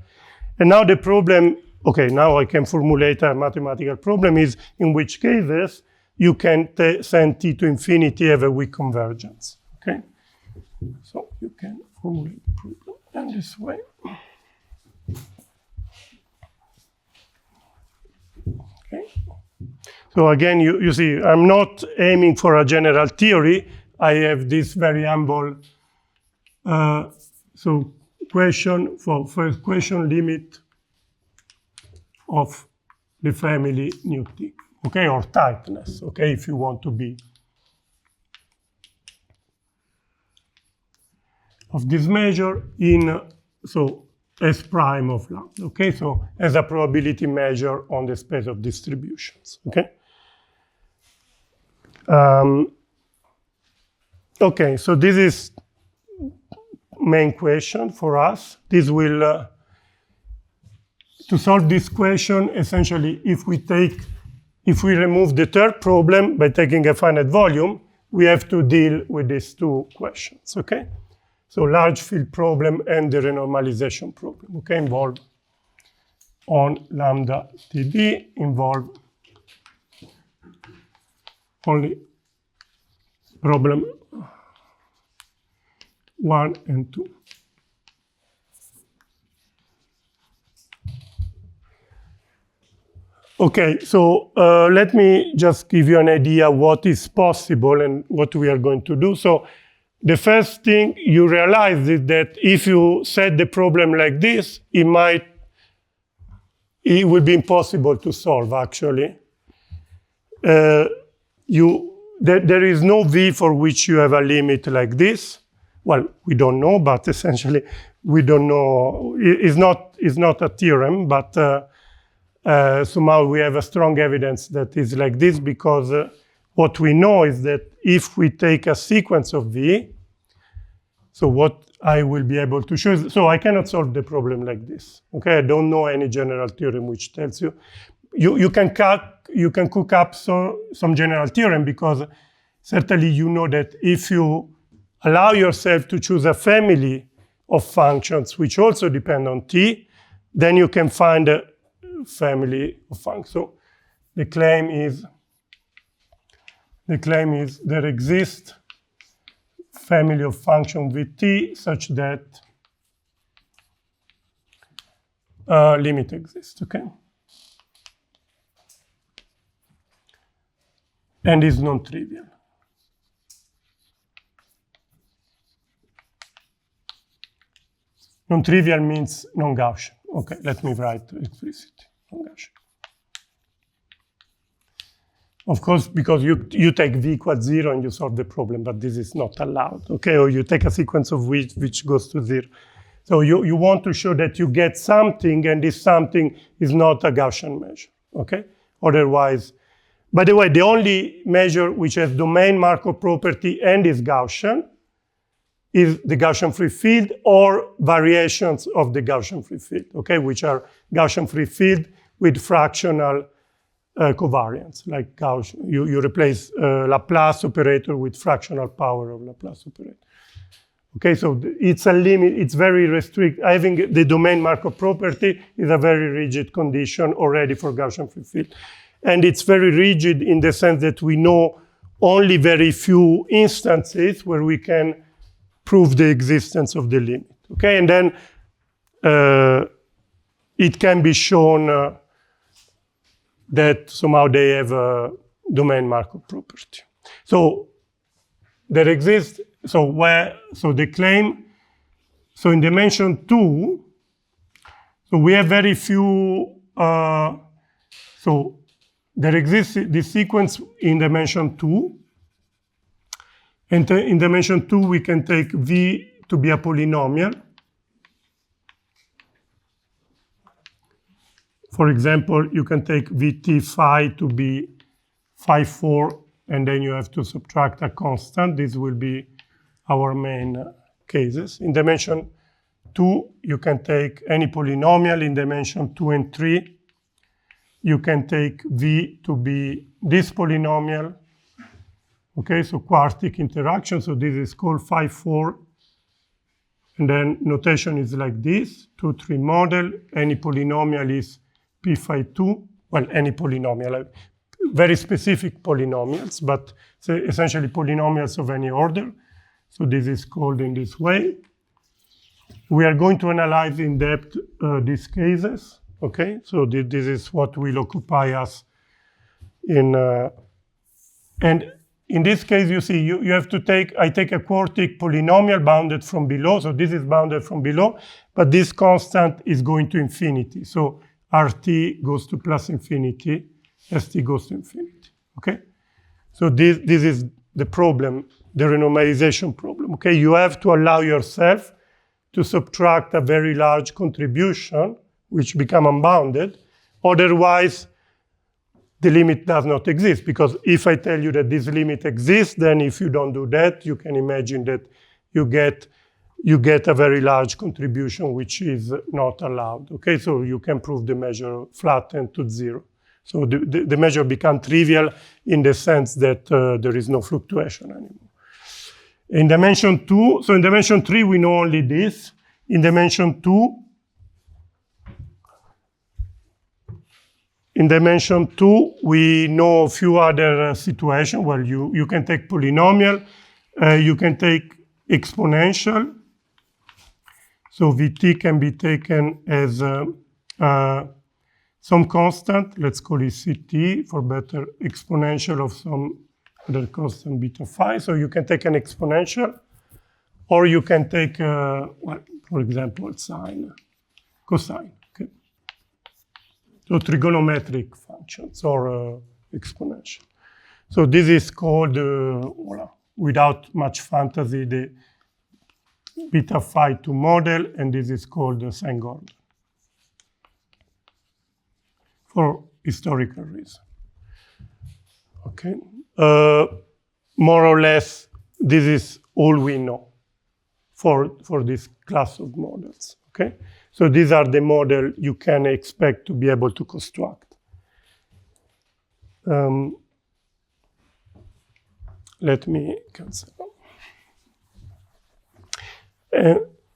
And now the problem, okay, now I can formulate a mathematical problem, is in which cases you can send t to infinity, have a weak convergence, okay? So you can formulate the problem in this way. Okay. So again, you see, I'm not aiming for a general theory. I have this very humble, so question, for first question, limit of the family nu t, okay, or tightness, okay, if you want to be. of this measure in, so S prime of lambda, okay? So as a probability measure on the space of distributions, okay? Okay, so this is main question for us. This will, to solve this question, essentially, if we remove the third problem by taking a finite volume, we have to deal with these two questions, okay? So large field problem and the renormalization problem, okay, involve on lambda TD, involve only problem 1 and 2. Okay, so let me just give you an idea what is possible and what we are going to do. So the first thing you realize is that if you set the problem like this, it will be impossible to solve, actually. There is no V for which you have a limit like this. Well, we don't know, but essentially we don't know. It's not a theorem, but somehow we have a strong evidence that is like this, because what we know is that if we take a sequence of V, so what I will be able to show is, so I cannot solve the problem like this, okay? I don't know any general theorem which tells you. You can cook up some general theorem, because certainly you know that if you allow yourself to choose a family of functions which also depend on T, then you can find a family of functions. So the claim is there exists family of functions with T such that limit exists, okay? And is non-trivial. Non-trivial means non-Gaussian. Okay, let me write explicitly, non-Gaussian. Of course, because you take V equals 0 and you solve the problem, but this is not allowed, okay? Or you take a sequence of which goes to 0. So you want to show that you get something, and this something is not a Gaussian measure, okay? Otherwise, by the way, the only measure which has domain Markov property and is Gaussian is the Gaussian free field or variations of the Gaussian free field, okay? Which are Gaussian free field with fractional covariance, like Gaussian. You replace Laplace operator with fractional power of Laplace operator. Okay, so it's a limit, it's very restricted. Having the domain Markov property is a very rigid condition already for Gaussian free field. And it's very rigid in the sense that we know only very few instances where we can prove the existence of the limit, okay? And then it can be shown that somehow they have a domain Markov property. So there exists, so the claim, so in dimension 2, so we have very few, so there exists this sequence in dimension 2, and in dimension 2 we can take V to be a polynomial. For example, you can take Vt phi to be phi 4, and then you have to subtract a constant. This will be our main cases. In dimension 2, you can take any polynomial. In dimension 2 and 3, you can take V to be this polynomial. Okay, so quartic interaction. So this is called phi 4. And then notation is like this, 2, 3 model. Any polynomial is P phi 2. Well, any polynomial, very specific polynomials, but essentially polynomials of any order. So this is called in this way. We are going to analyze in depth these cases. Okay, so this is what will occupy us in, and in this case, you see, you have to I take a quartic polynomial bounded from below. So this is bounded from below, but this constant is going to infinity. So RT goes to plus infinity, ST goes to infinity, okay? So this is the problem, the renormalization problem. Okay, you have to allow yourself to subtract a very large contribution, which become unbounded. Otherwise, the limit does not exist, because if I tell you that this limit exists, then if you don't do that, you can imagine that you get a very large contribution which is not allowed. Okay, so you can prove the measure flattened to 0. So the measure becomes trivial in the sense that there is no fluctuation anymore. In dimension 2, so in dimension 3 we know only this. In dimension 2, we know a few other situations. Well, you can take polynomial, you can take exponential. So Vt can be taken as some constant, let's call it Ct for better, exponential of some other constant beta phi. So you can take an exponential, or you can take, well, for example, sine, cosine. Okay. So trigonometric functions or exponential. So this is called, voilà, without much fantasy, the beta phi 2 model, and this is called the sine Gordon for historical reason. Okay, more or less, this is all we know for this class of models. Okay, so these are the model you can expect to be able to construct. Let me cancel.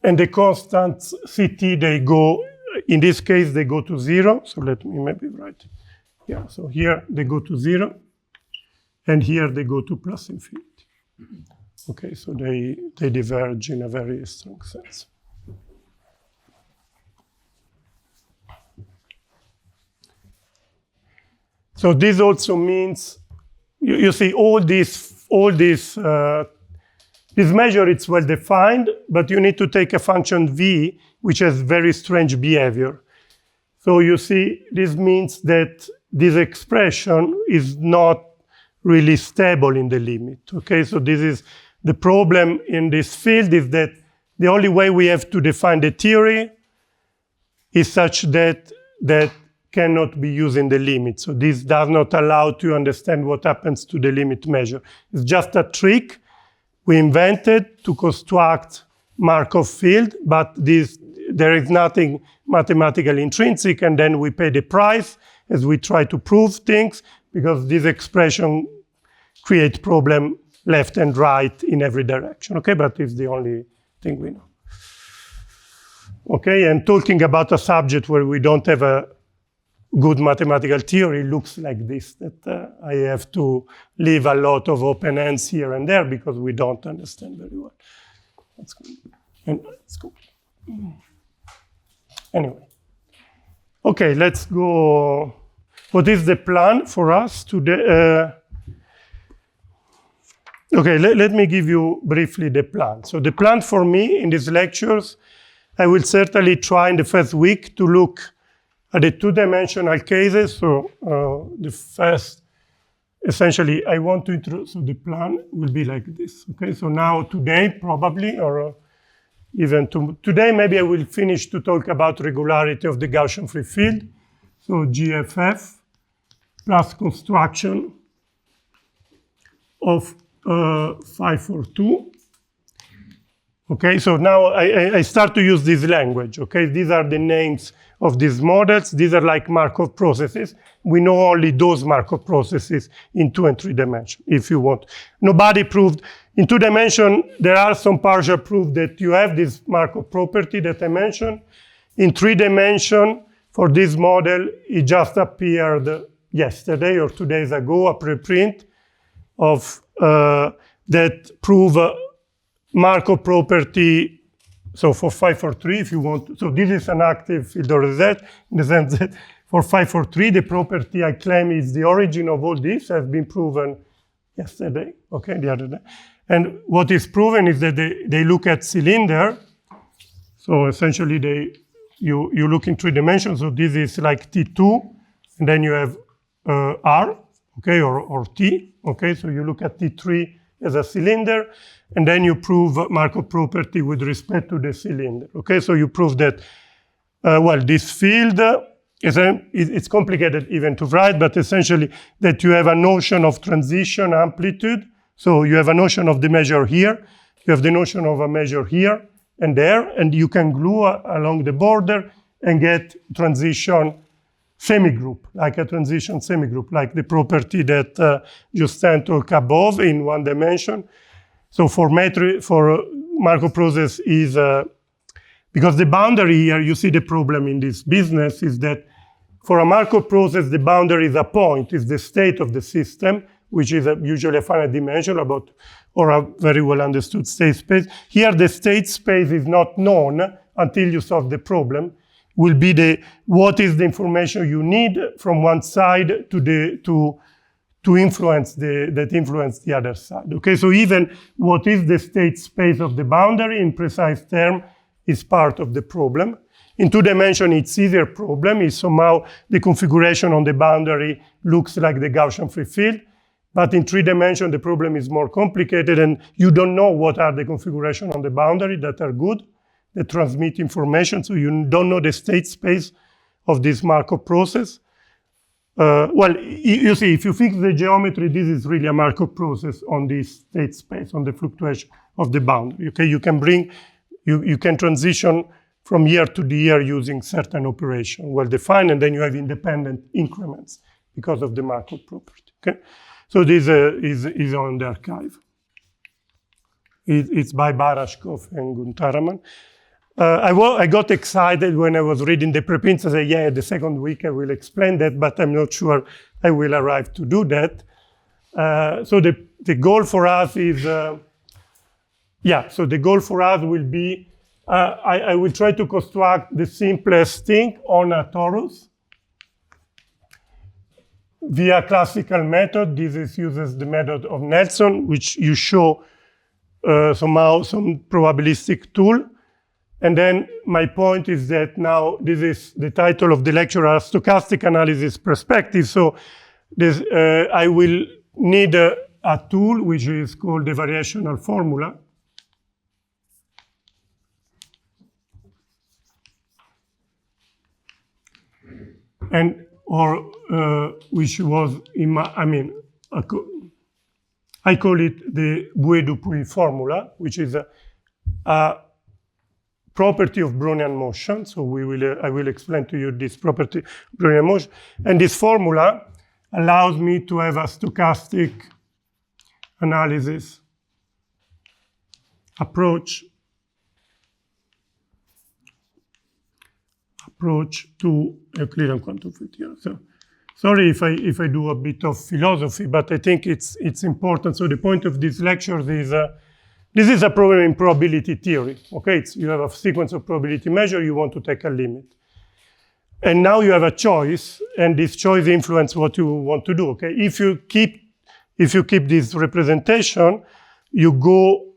And the constants Ct, they go, in this case, they go to 0. So let me maybe write. Yeah, so here they go to 0. And here they go to plus infinity. Okay, so they diverge in a very strong sense. So this also means, you see, this measure, it's well defined, but you need to take a function v, which has very strange behavior. So you see, this means that this expression is not really stable in the limit. Okay, so this is the problem in this field, is that the only way we have to define the theory is such that that cannot be used in the limit. So this does not allow to understand what happens to the limit measure. It's just a trick we invented to construct Markov field, but there is nothing mathematically intrinsic, and then we pay the price as we try to prove things, because this expression creates problem left and right in every direction. Okay, but it's the only thing we know. Okay, and talking about a subject where we don't have a good mathematical theory looks like this, that I have to leave a lot of open ends here and there because we don't understand very well. That's good. And it's good. Anyway. Okay, let's go. What is the plan for us today? Okay, let me give you briefly the plan. So the plan for me in these lectures, I will certainly try in the first week to look at the two-dimensional cases. So the first, essentially, I want to introduce, so the plan will be like this. Okay, so now today probably, or even today maybe I will finish to talk about regularity of the Gaussian free field. So GFF plus construction of 542. Okay, so now I start to use this language. Okay, these are the names of these models. These are like Markov processes. We know only those Markov processes in 2 and 3 dimensions, if you want. Nobody proved. In 2 dimensions, there are some partial proof that you have this Markov property that I mentioned. In 3 dimensions, for this model, it just appeared yesterday or 2 days ago, a preprint of that prove Markov property. So for 543, if you want, so this is an active field of reset in the sense that for 543, the property I claim is the origin of all this has been proven yesterday, okay, the other day. And what is proven is that they look at cylinder. So essentially, you look in 3 dimensions. So this is like T2, and then you have R, okay, or T, okay. So you look at T3 as a cylinder, and then you prove Markov property with respect to the cylinder. Okay, so you prove that, well, this field, it's complicated even to write, but essentially that you have a notion of transition amplitude. So you have a notion of the measure here, you have the notion of a measure here and there, and you can glue along the border and get transition semigroup, like a transition semigroup, like the property that Justin talked above in one dimension. So for Markov process is, because the boundary here, you see the problem in this business is that for a Markov process, the boundary is a point, is the state of the system, which is usually a finite dimension or a very well understood state space. Here, the state space is not known until you solve the problem. Will be what is the information you need from one side to influence that influence the other side. Okay, so even what is the state space of the boundary in precise term is part of the problem. In 2 dimension, it's easier problem. Is somehow the configuration on the boundary looks like the Gaussian free field. But in 3 dimension, the problem is more complicated, and you don't know what are the configuration on the boundary that are good, that transmit information, so you don't know the state space of this Markov process. Well, you see, if you fix the geometry, this is really a Markov process on this state space, on the fluctuation of the boundary. Okay, you can transition from year to the year using certain operation, well defined, and then you have independent increments because of the Markov property. Okay, so this is on the archive. It's by Barashkov and Guntaraman. I got excited when I was reading the preprints. I said, yeah, the second week I will explain that, but I'm not sure I will arrive to do that. So the goal for us is, so the goal for us will be, I will try to construct the simplest thing on a torus via classical method. This uses the method of Nelson, which you show somehow some probabilistic tool. And then my point is that now this is the title of the lecture, a stochastic analysis perspective. So this, I will need a tool which is called the variational formula. And, which was in my, I call it the Boué-Dupuy formula, which is a property of Brownian motion. So I will explain to you this property of Brownian motion. And this formula allows me to have a stochastic analysis approach to Euclidean quantum field theory. So sorry if I do a bit of philosophy, but I think it's important. So the point of this lecture is this is a problem in probability theory. Okay, you have a sequence of probability measure, you want to take a limit. And now you have a choice, and this choice influences what you want to do. Okay, if you keep this representation, you go.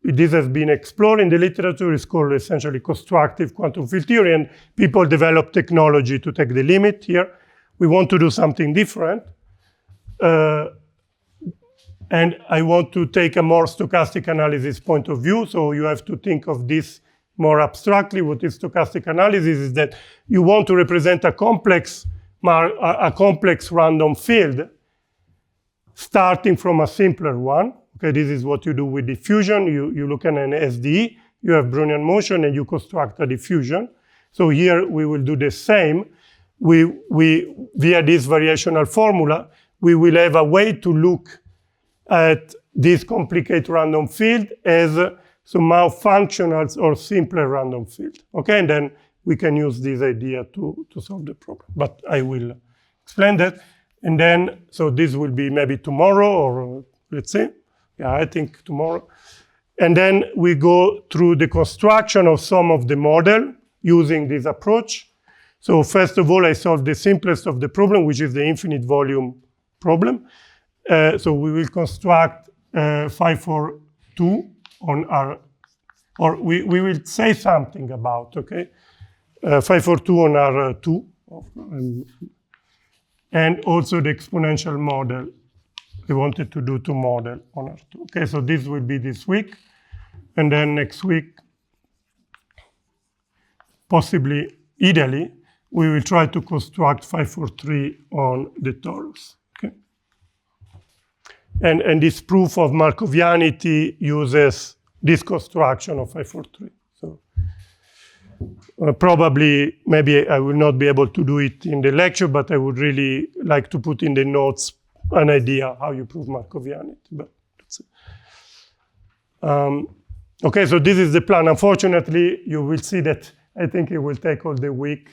This has been explored in the literature. It's called essentially constructive quantum field theory, and people develop technology to take the limit here. We want to do something different. And I want to take a more stochastic analysis point of view. So you have to think of this more abstractly. What is stochastic analysis is that you want to represent a complex random field starting from a simpler one. Okay, this is what you do with diffusion. You look at an SDE, you have Brownian motion, and you construct a diffusion. So here we will do the same. We via this variational formula, we will have a way to look at this complicated random field as somehow functional or simpler random field. Okay, and then we can use this idea to solve the problem. But I will explain that. And then, so this will be maybe tomorrow, or let's see. Yeah, I think tomorrow. And then we go through the construction of some of the model using this approach. So first of all, I solve the simplest of the problem, which is the infinite volume problem. So we will construct 542 on our, or we will say something about, okay? 542 on R2, and also the exponential model we wanted to do to model on R2. Okay, so this will be this week. And then next week, possibly ideally, we will try to construct 543 on the torus. Okay? And this proof of Markovianity uses this construction of 543. So probably, maybe I will not be able to do it in the lecture, but I would really like to put in the notes an idea how you prove Markovianity. But that's it. Okay, so this is the plan. Unfortunately, you will see that I think it will take all the week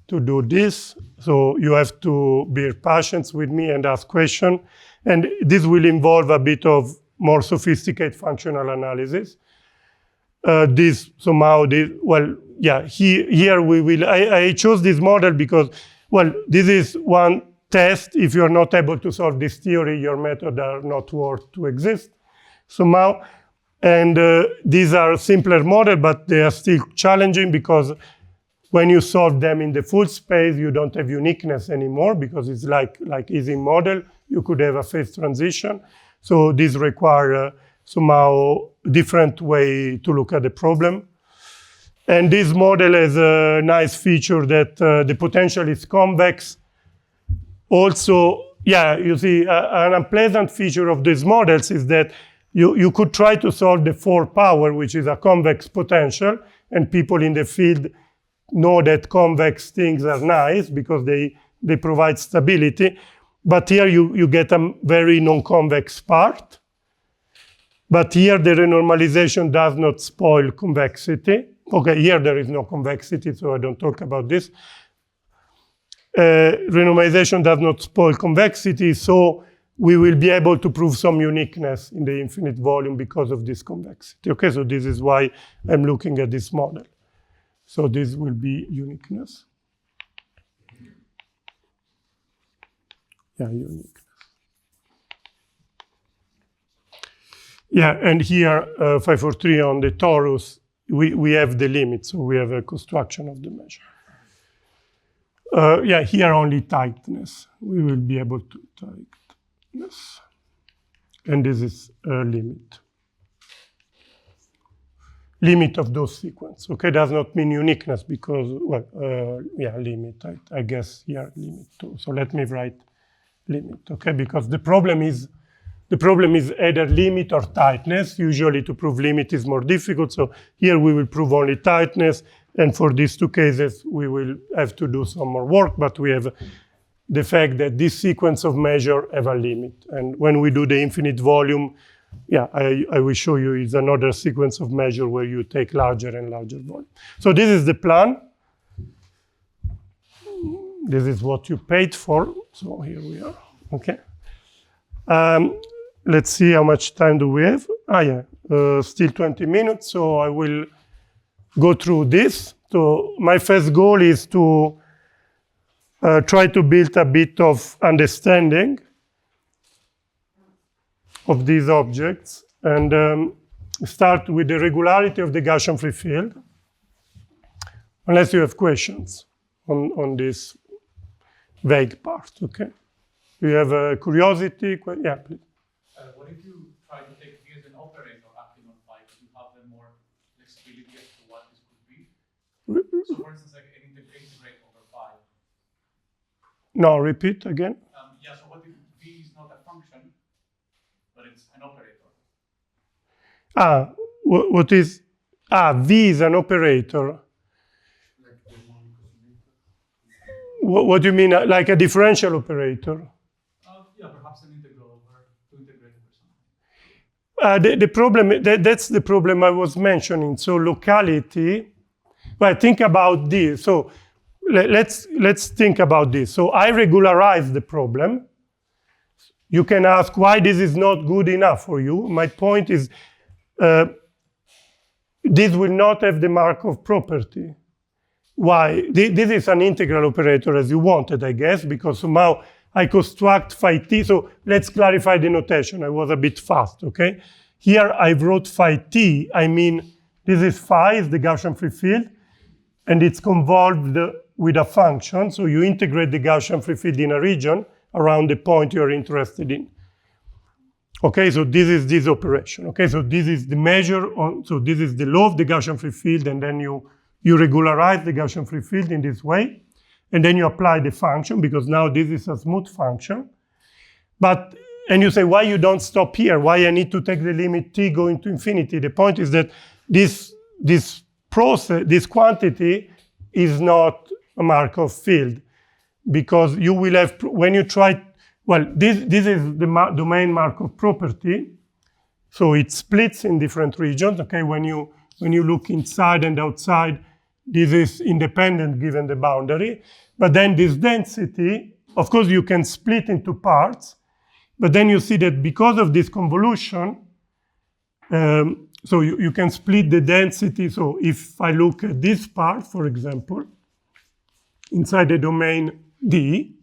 to do this. So you have to be patient with me and ask questions. And this will involve a bit of more sophisticated functional analysis. Here we will, I chose this model because, well, this is one test. If you're not able to solve this theory, your method are not worth to exist somehow. And these are simpler models, but they are still challenging because when you solve them in the full space, you don't have uniqueness anymore because it's like easy model. You could have a phase transition. So these require somehow different way to look at the problem. And this model has a nice feature that the potential is convex. Also, you see, an unpleasant feature of these models is that you could try to solve the 4 power, which is a convex potential, and people in the field know that convex things are nice because they provide stability. But here you get a very non-convex part. But here the renormalization does not spoil convexity. Okay, here there is no convexity, so I don't talk about this. Renormalization does not spoil convexity, so we will be able to prove some uniqueness in the infinite volume because of this convexity. Okay, so this is why I'm looking at this model. So this will be uniqueness. Yeah, uniqueness. Yeah, and here, 543 on the torus, we have the limit, so we have a construction of the measure. Here only tightness. We will be able to tightness. And this is a limit. Limit of those sequence. Okay, does not mean uniqueness because, limit. I guess here limit too. So let me write limit, okay? Because the problem is either limit or tightness. Usually to prove limit is more difficult. So here we will prove only tightness. And for these 2 cases, we will have to do some more work, but we have the fact that this sequence of measure have a limit. And when we do the infinite volume, I will show you is another sequence of measure where you take larger and larger volume. So this is the plan. This is what you paid for. So here we are, okay. Let's see how much time do we have. Still 20 minutes, so I will go through this. So my first goal is to try to build a bit of understanding of these objects and start with the regularity of the Gaussian free field, unless you have questions on this vague part, okay? You have a curiosity? Yeah, please. What if you try to take V as an operator acting on phi? Could you have then more flexibility as to what this could be? So for instance, like an integrate over phi. No, repeat again. So what if V is not a function, but it's an operator? What is, V is an operator. What do you mean, like a differential operator? Perhaps an integral over to integrate over something. The problem, that's the problem I was mentioning. So locality, well, think about this. So let's think about this. So I regularize the problem. You can ask why this is not good enough for you. My point is, this will not have the Markov property. Why? This is an integral operator as you wanted, I guess, because somehow I construct phi t. So let's clarify the notation. I was a bit fast, okay? Here I wrote phi t. I mean, this is phi, is the Gaussian free field, and it's convolved with a function. So you integrate the Gaussian free field in a region around the point you're interested in. Okay, so this is this operation. Okay, so this is the measure on, so this is the law of the Gaussian free field, and then you regularize the Gaussian free field in this way, and then you apply the function, because now this is a smooth function. But, and you say, why you don't stop here? Why I need to take the limit t going to infinity? The point is that this process, this quantity is not a Markov field, because you will have, when you try, well, this is the domain Markov property. So it splits in different regions, okay? When you look inside and outside, this is independent given the boundary. But then this density, of course, you can split into parts, but then you see that because of this convolution, so you can split the density. So if I look at this part, for example, inside the domain D,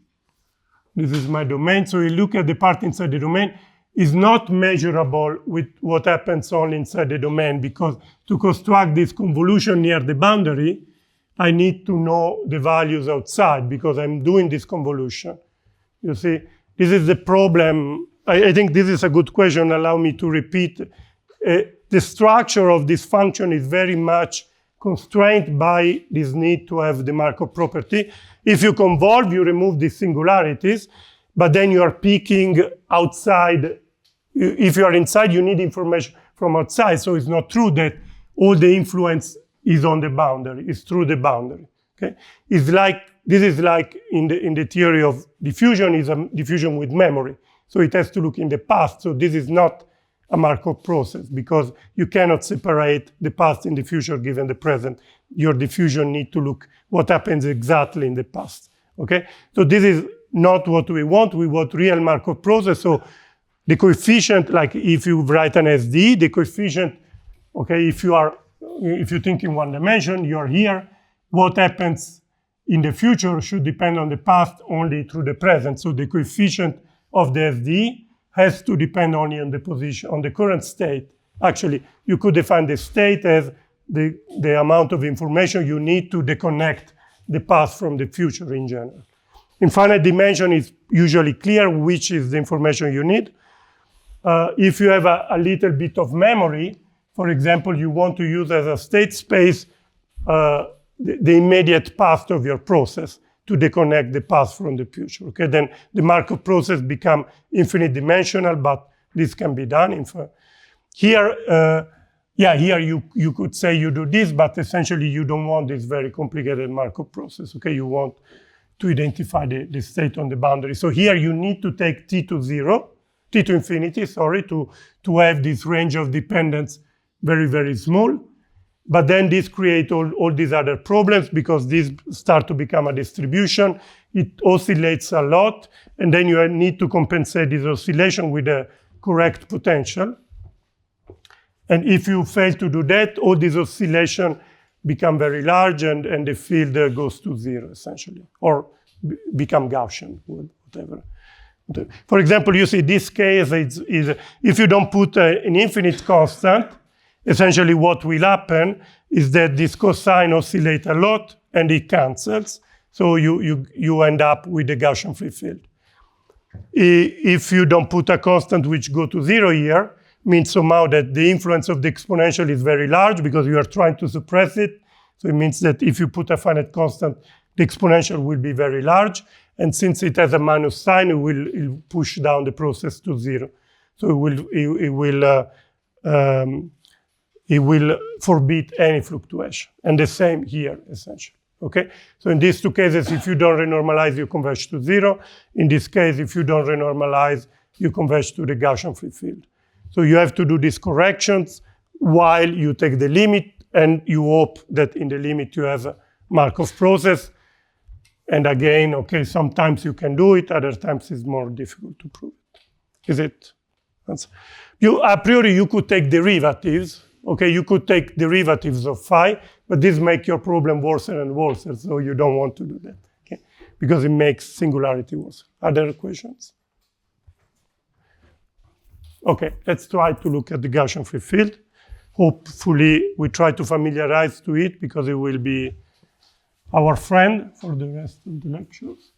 this is my domain. So you look at the part inside the domain, is not measurable with what happens only inside the domain, because to construct this convolution near the boundary, I need to know the values outside, because I'm doing this convolution. You see, this is the problem. I think this is a good question. Allow me to repeat. The structure of this function is very much constrained by this need to have the Markov property. If you convolve, you remove these singularities, but then you are picking outside. If you are inside, you need information from outside. So it's not true that all the influence is on the boundary. It's through the boundary. Okay? It's like, this is like in the theory of diffusion, is a diffusion with memory. So it has to look in the past. So this is not a Markov process, because you cannot separate the past and the future given the present. Your diffusion need to look what happens exactly in the past. Okay? So this is not what we want. We want real Markov process. So the coefficient, like if you write an SD, the coefficient, okay, if you think in one dimension, you're here, what happens in the future should depend on the past only through the present. So the coefficient of the SD has to depend only on the position, on the current state. Actually, you could define the state as the amount of information you need to disconnect the past from the future in general. Infinite dimension is usually clear which is the information you need. If you have a little bit of memory, for example, you want to use as a state space the immediate past of your process to disconnect the past from the future. Okay, then the Markov process become infinite dimensional, but this can be done. Here, here you could say you do this, but essentially you don't want this very complicated Markov process. Okay, you want to identify the state on the boundary. So here you need to take t to infinity, sorry, to have this range of dependence very, very small. But then this creates all these other problems, because these start to become a distribution. It oscillates a lot, and then you need to compensate this oscillation with a correct potential. And if you fail to do that, all these oscillations become very large, and the field goes to zero, essentially, or become Gaussian, whatever. For example, you see this case is if you don't put an infinite constant, essentially what will happen is that this cosine oscillates a lot and it cancels. So you end up with the Gaussian free field. If you don't put a constant which go to zero here, means somehow that the influence of the exponential is very large because you are trying to suppress it. So it means that if you put a finite constant, the exponential will be very large. And since it has a minus sign, it will push down the process to zero. So it will forbid any fluctuation. And the same here, essentially. Okay? So in these two cases, if you don't renormalize, you converge to zero. In this case, if you don't renormalize, you converge to the Gaussian free field. So you have to do these corrections while you take the limit, and you hope that in the limit you have a Markov process. And again, okay, sometimes you can do it, other times it's more difficult to prove it. Is it? A priori, you could take derivatives. Okay, you could take derivatives of phi, but this makes your problem worse and worse, so you don't want to do that, okay? Because it makes singularity worse. Other questions? Okay, let's try to look at the Gaussian free field. Hopefully, we try to familiarize to it because it will be our friend for the rest of the lectures.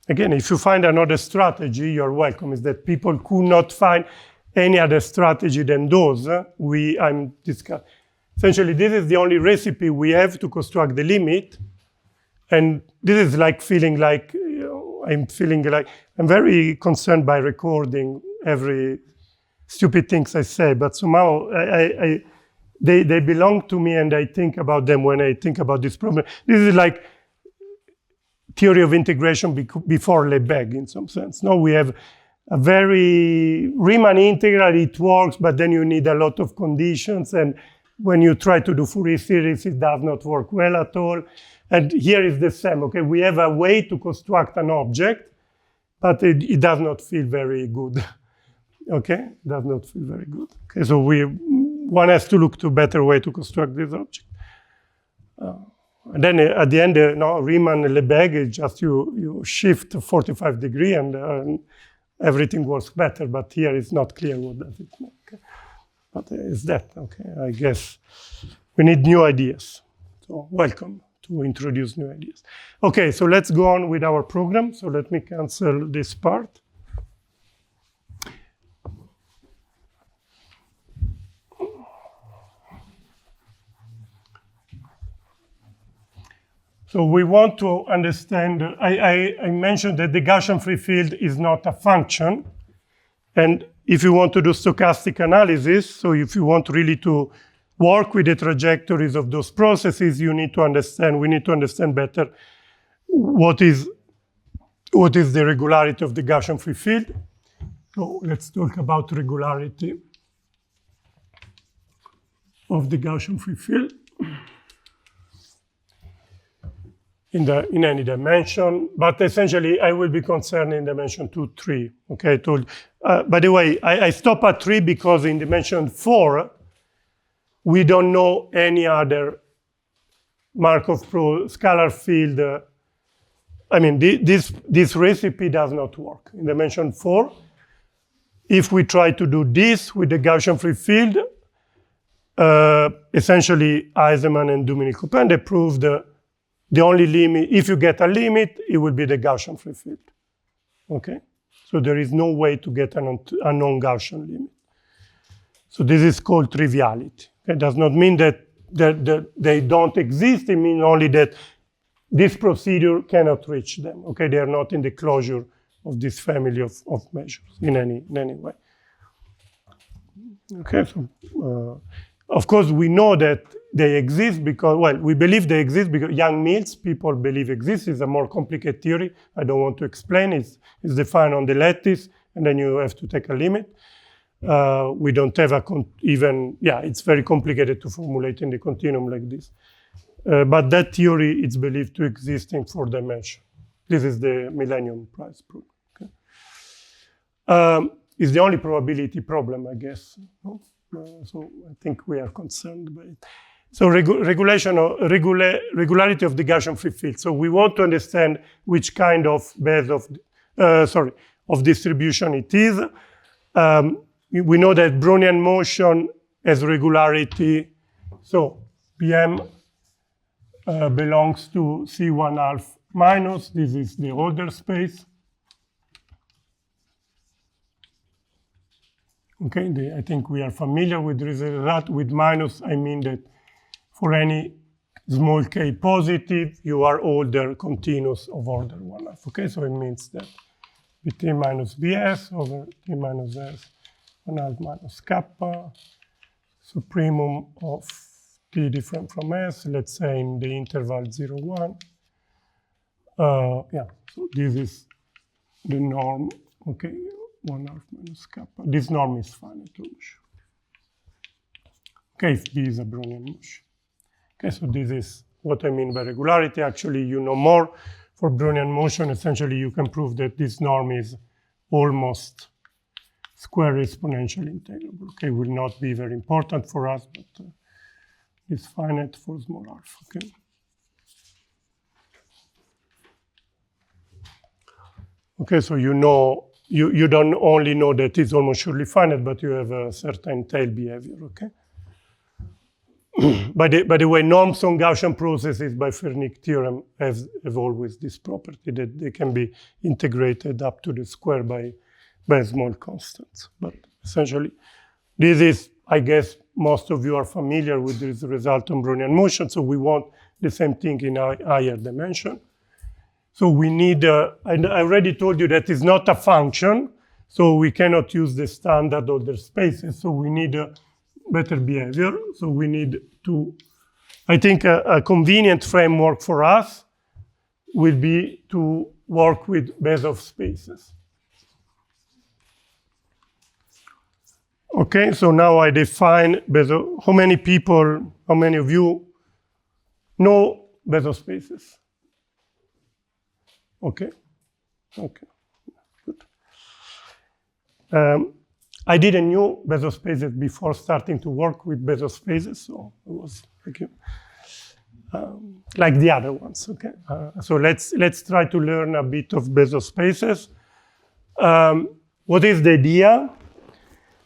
again, if you find another strategy, you're welcome. Is that people could not find any other strategy than those I'm discussing. Essentially, this is the only recipe we have to construct the limit. And this is like feeling like, I'm very concerned by recording every stupid things I say, but somehow they belong to me and I think about them when I think about this problem. This is like theory of integration before Lebesgue in some sense. No, we have a very Riemann integral, it works, but then you need a lot of conditions. And when you try to do Fourier series, it does not work well at all. And here is the same, okay? We have a way to construct an object, but it does not feel very good, okay? It does not feel very good. Okay, so one has to look to a better way to construct this object. And then at the end, Riemann and Lebesgue is just you shift 45 degrees and everything works better, but here it's not clear what does it mean. Okay? But it's that, okay? I guess we need new ideas. So welcome to introduce new ideas. Okay, so let's go on with our program. So let me cancel this part. So we want to understand, I mentioned that the Gaussian free field is not a function. And if you want to do stochastic analysis, so if you want really to work with the trajectories of those processes, we need to understand better what is the regularity of the Gaussian free field. So let's talk about regularity of the Gaussian free field in any dimension, but essentially I will be concerned in dimension 2, 3. Okay, by the way, I stop at 3 because in dimension 4, we don't know any other Markov scalar field. This recipe does not work. In dimension 4, if we try to do this with the Gaussian free field, essentially Eisenman and Dominic-Coupin, they proved the only limit, if you get a limit, it will be the Gaussian free field. Okay? So there is no way to get a non-Gaussian limit. So this is called triviality. It does not mean that they don't exist. It means only that this procedure cannot reach them. Okay, they are not in the closure of this family of measures in any way. Okay, so of course we know that they exist because, well, we believe they exist because Young-Mills people believe exist. It's a more complicated theory. I don't want to explain. It's defined on the lattice, and then you have to take a limit. We don't have it's very complicated to formulate in the continuum like this. But that theory is believed to exist in 4 dimensions. This is the Millennium Prize proof. Okay? It's the only probability problem, I guess. No? So I think we are concerned by it. So regularity of the Gaussian free field. So we want to understand which kind of base of distribution it is. We know that Brownian motion has regularity. So Pm belongs to C1 half minus. This is the order space. Okay, I think we are familiar with that. With minus, I mean that for any small k positive, you are order continuous of order 1/2. Okay, so it means that Bt minus Bs over T minus S 1/2 minus kappa, supremum of T different from S, let's say in the interval 0, 1. So this is the norm, okay, 1/2 minus kappa. This norm is finite motion. Okay, if B is a Brownian motion. Okay, so this is what I mean by regularity. Actually, you know more. For Brownian motion, essentially, you can prove that this norm is almost square exponential integrable. Okay, will not be very important for us, but it's finite for small alpha. Okay. Okay, so you know, you don't only know that it's almost surely finite, but you have a certain tail behavior. Okay. by the way, norms on Gaussian processes by Fernick theorem have always this property that they can be integrated up to the square by small constants. But essentially, this is, I guess, most of you are familiar with this result on Brownian motion, so we want the same thing in a higher dimension. So we need, I already told you that it's not a function, so we cannot use the standard order spaces, so we need better behavior. So we need to, I think a convenient framework for us will be to work with Bezos spaces. Okay, so now I define Bezos. How many people, how many of you know Bezos spaces? Okay, okay, good. I didn't know Bezos spaces before starting to work with Bezos spaces, so it was like the other ones. Okay, so let's try to learn a bit of Bezos spaces. What is the idea?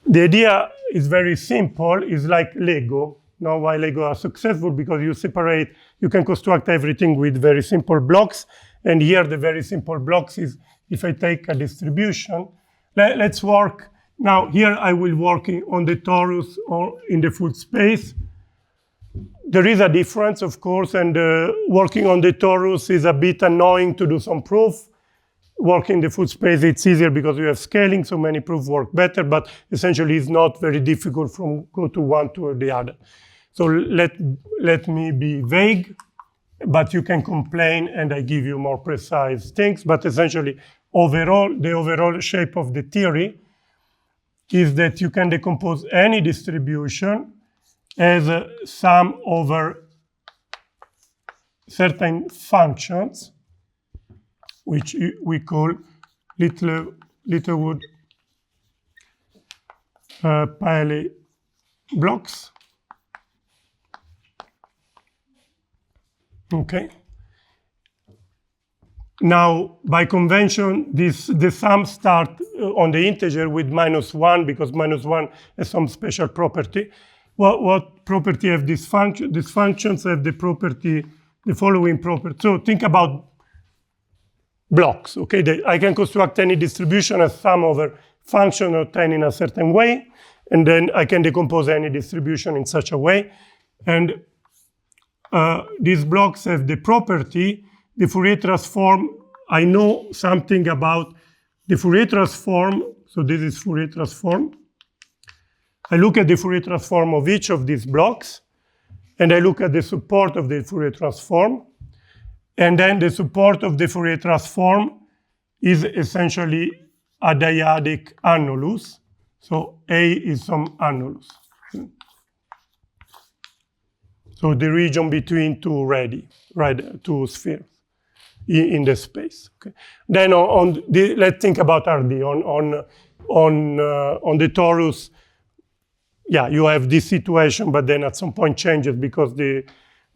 The idea is very simple. It's like Lego. Now, why Lego are successful? Because you separate, you can construct everything with very simple blocks. And here, the very simple blocks is if I take a distribution. Let's work. Now, here I will work on the torus or in the full space. There is a difference, of course, and working on the torus is a bit annoying to do some proof. Working the full space, it's easier because you have scaling, so many proofs work better, but essentially it's not very difficult from go to one to the other. So let me be vague, but you can complain and I give you more precise things. But essentially, overall, the overall shape of the theory is that you can decompose any distribution as a sum over certain functions, which we call Littlewood Paley blocks. Okay. Now, by convention, the sum start on the integer with -1 because -1 has some special property. What property have these functions? These functions have the following property. So think about blocks, okay? I can construct any distribution as sum over function obtained in a certain way, and then I can decompose any distribution in such a way. And these blocks have the property, the Fourier transform. I know something about the Fourier transform, so this is Fourier transform. I look at the Fourier transform of each of these blocks, and I look at the support of the Fourier transform. And then the support of the Fourier transform is essentially a dyadic annulus. So A is some annulus. So the region between two spheres in the space. Okay. Then let's think about RD. On the torus, yeah, you have this situation, but then at some point changes because the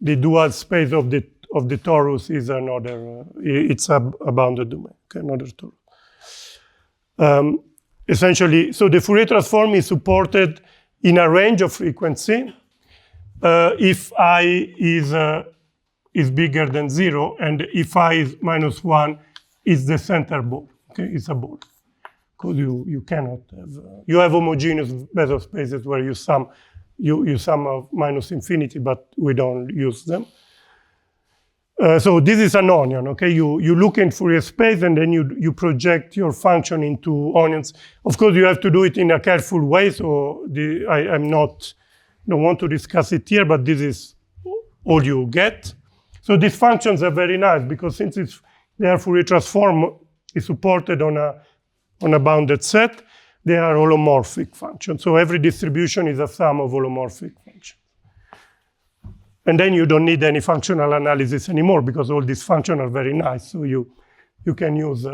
dual space of the torus is another, it's a bounded domain, okay, another torus. Essentially, so the Fourier transform is supported in a range of frequency if I is bigger than 0, and if I is -1 is the center ball, okay, it's a ball. Because you cannot have, you have homogeneous Bezos spaces where you sum of -infinity, but we don't use them. So this is an onion, okay? You look in Fourier space and then you project your function into onions. Of course, you have to do it in a careful way, so don't want to discuss it here, but this is all you get. So these functions are very nice because since their Fourier transform is supported on a bounded set, they are holomorphic functions. So every distribution is a sum of holomorphic functions. And then you don't need any functional analysis anymore because all these functions are very nice. So you can use,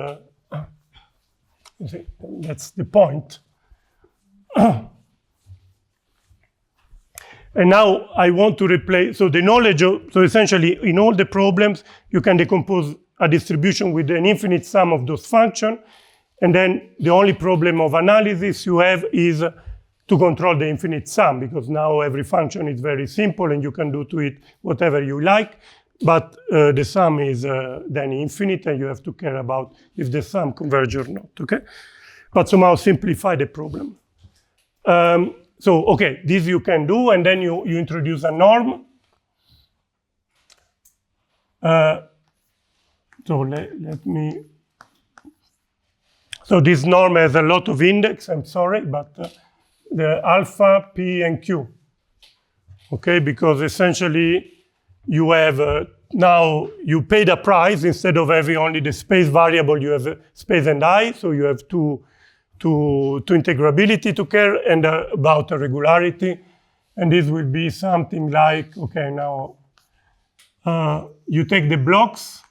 that's the point. And now I want to replace, so the knowledge of, so essentially in all the problems, you can decompose a distribution with an infinite sum of those functions. And then the only problem of analysis you have is to control the infinite sum, because now every function is very simple and you can do to it whatever you like, but the sum is then infinite and you have to care about if the sum converges or not, okay? But somehow simplify the problem. So, okay, this you can do, and then you introduce a norm. So let me, so this norm has a lot of index, I'm sorry, but the alpha, p, and q. Okay, because essentially you have, now you pay the price, instead of having only the space variable, you have space and I, so you have two integrability to care and about a regularity. And this will be something like, okay, now you take the blocks,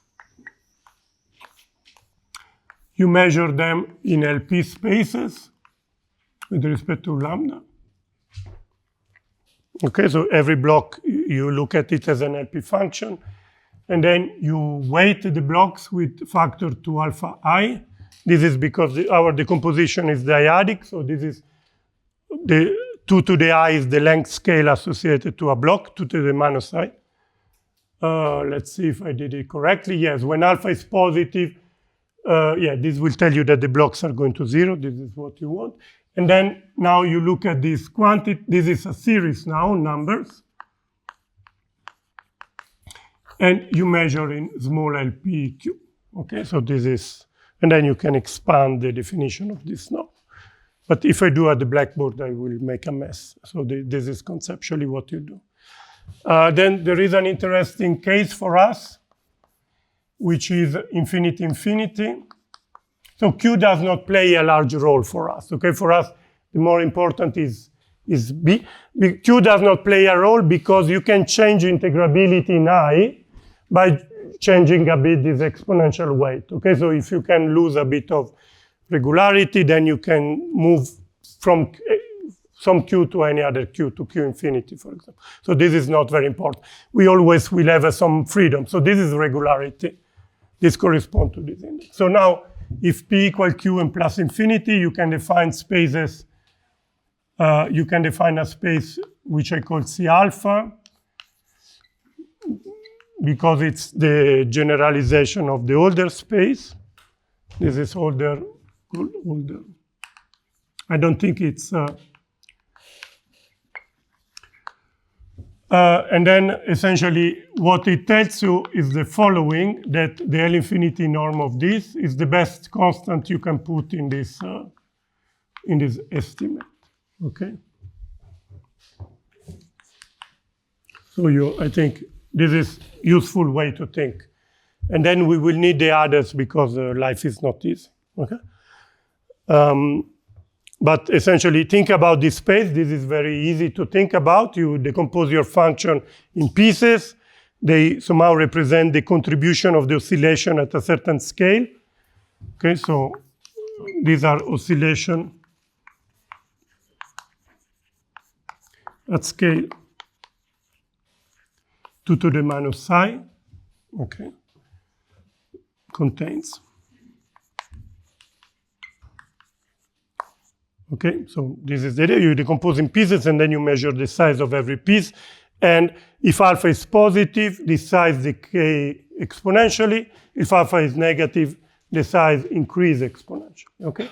you measure them in LP spaces with respect to lambda. Okay, so every block, you look at it as an LP function, and then you weight the blocks with factor 2 alpha I. This is because our decomposition is dyadic, so this is the 2 to the I is the length scale associated to a block, 2 to the minus I. Let's see if I did it correctly. Yes, when alpha is positive, yeah, this will tell you that the blocks are going to 0. This is what you want. And then now you look at this quantity. This is a series now, numbers. And you measure in small LPQ. Okay, so this is, and then you can expand the definition of this now. But if I do at the blackboard, I will make a mess. So this is conceptually what you do. Then there is an interesting case for us, which is infinity, infinity. So Q does not play a large role for us. Okay, for us, the more important is B. Q does not play a role because you can change integrability in I by changing a bit this exponential weight. Okay, so if you can lose a bit of regularity, then you can move from some Q to any other Q, to Q infinity, for example. So this is not very important. We always will have some freedom. So this is regularity. This corresponds to this index. So now, if P equals Q and plus infinity, you can define spaces. You can define a space which I call C alpha, because it's the generalization of the older space. This is older. I don't think it's... and then essentially what it tells you is the following, that the L infinity norm of this is the best constant you can put in this estimate, okay? So I think this is useful way to think. And then we will need the others because life is not easy, okay? But essentially, think about this space. This is very easy to think about. You decompose your function in pieces. They somehow represent the contribution of the oscillation at a certain scale. Okay, so these are oscillation at scale 2 to the minus I. Okay, contains. Okay, so this is the idea. You decompose in pieces and then you measure the size of every piece. And if alpha is positive, the size decay exponentially. If alpha is negative, the size increases exponentially, okay?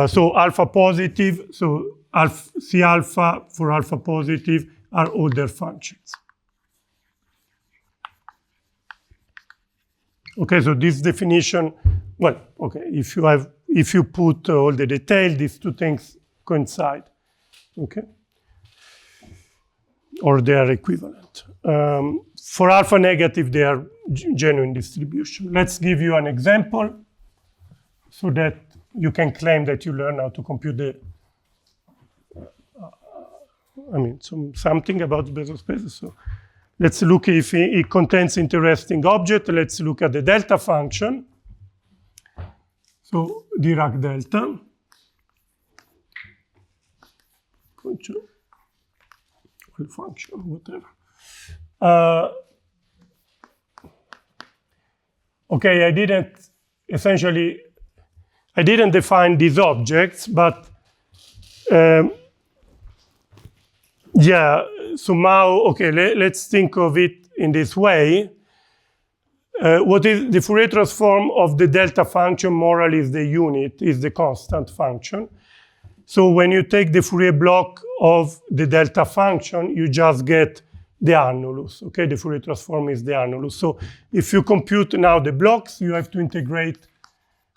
So alpha positive, so C alpha for alpha positive are older functions. Okay, so this definition, well, okay, if you put all the detail, these two things coincide, okay? Or they are equivalent. For alpha negative, they are genuine distribution. Let's give you an example so that you can claim that you learn how to compute the, something about Bezos spaces. So let's look if it contains interesting object. Let's look at the delta function. So Dirac delta. Function, whatever. Okay, I didn't define these objects, but Yeah, somehow, okay, let's think of it in this way. What is the Fourier transform of the delta function, more or less the unit, is the constant function. So when you take the Fourier block of the delta function, you just get the annulus, okay? The Fourier transform is the annulus. So if you compute now the blocks, you have to integrate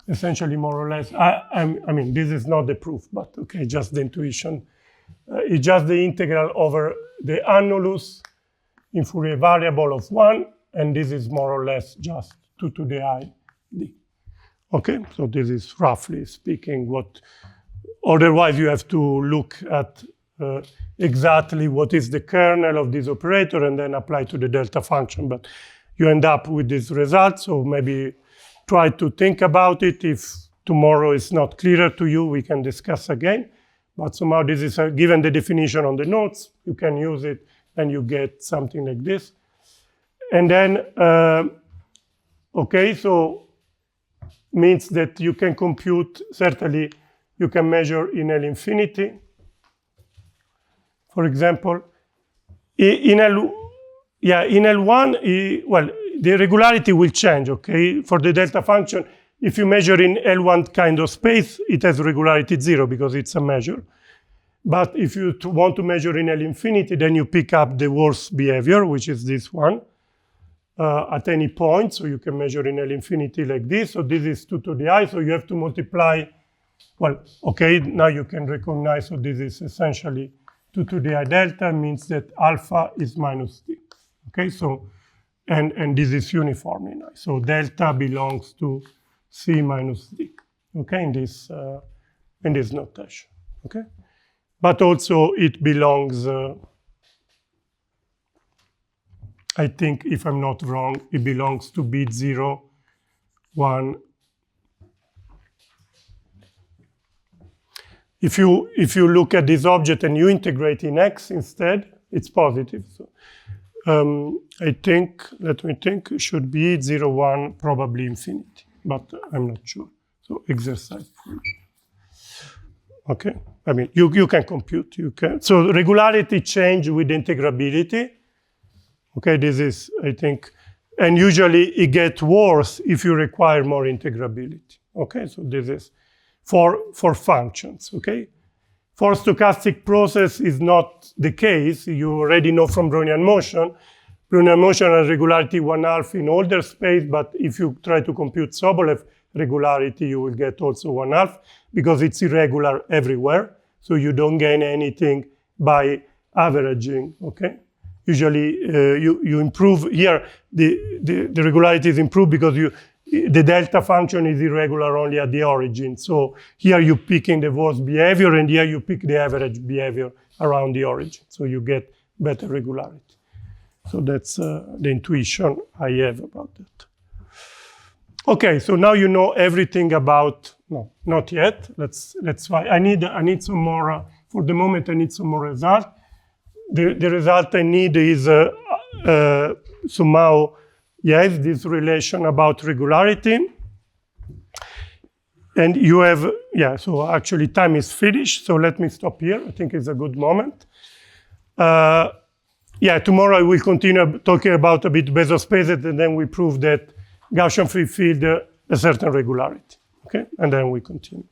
essentially more or less. I mean, this is not the proof, but okay, just the intuition. It's just the integral over the annulus in Fourier variable of 1, and this is more or less just 2 to the I d. Okay, so this is roughly speaking what, otherwise you have to look at exactly what is the kernel of this operator and then apply to the delta function, but you end up with this result, so maybe try to think about it. If tomorrow is not clearer to you, we can discuss again. But somehow this is, given the definition on the notes, you can use it and you get something like this. And then, okay, so means that you can compute, certainly you can measure in L infinity. For example, in L1, well, the regularity will change, okay? For the delta function, if you measure in L1 kind of space, it has regularity 0 because it's a measure. But if you want to measure in L infinity, then you pick up the worst behavior, which is this one, at any point. So you can measure in L infinity like this. So this is 2 to the I. So you have to multiply. Well, okay, now you can recognize. So this is essentially 2 to the I delta, means that alpha is minus d. Okay, so, and this is uniformly nice. So delta belongs to C minus D, okay, in this notation, okay? But also it belongs, I think, if I'm not wrong, it belongs to bit 0, 1. If you look at this object and you integrate in X instead, it's positive. So, I think, let me think, it should be 0, 1, probably infinity. But I'm not sure. So exercise for you. Okay, I mean, you can compute, you can. So regularity change with integrability. Okay, this is, I think, and usually it gets worse if you require more integrability. Okay, so this is for functions, okay? For stochastic process is not the case. You already know from Brownian motion. Brownian motion has regularity 1/2 in older space, but if you try to compute Sobolev regularity, you will get also 1/2 because it's irregular everywhere. So you don't gain anything by averaging, okay? Usually you improve here, the regularity is improved because the delta function is irregular only at the origin. So here you pick in the worst behavior and here you pick the average behavior around the origin. So you get better regularity. So that's the intuition I have about that. Okay, so now you know everything about, no, not yet. Let's try. I need some more, for the moment I need some more result. The result I need is somehow, yes, this relation about regularity. And you have, yeah, so actually time is finished. So let me stop here. I think it's a good moment. Yeah, tomorrow I will continue talking about a bit Bezos spaces, and then we prove that Gaussian free field a certain regularity. Okay, and then we continue.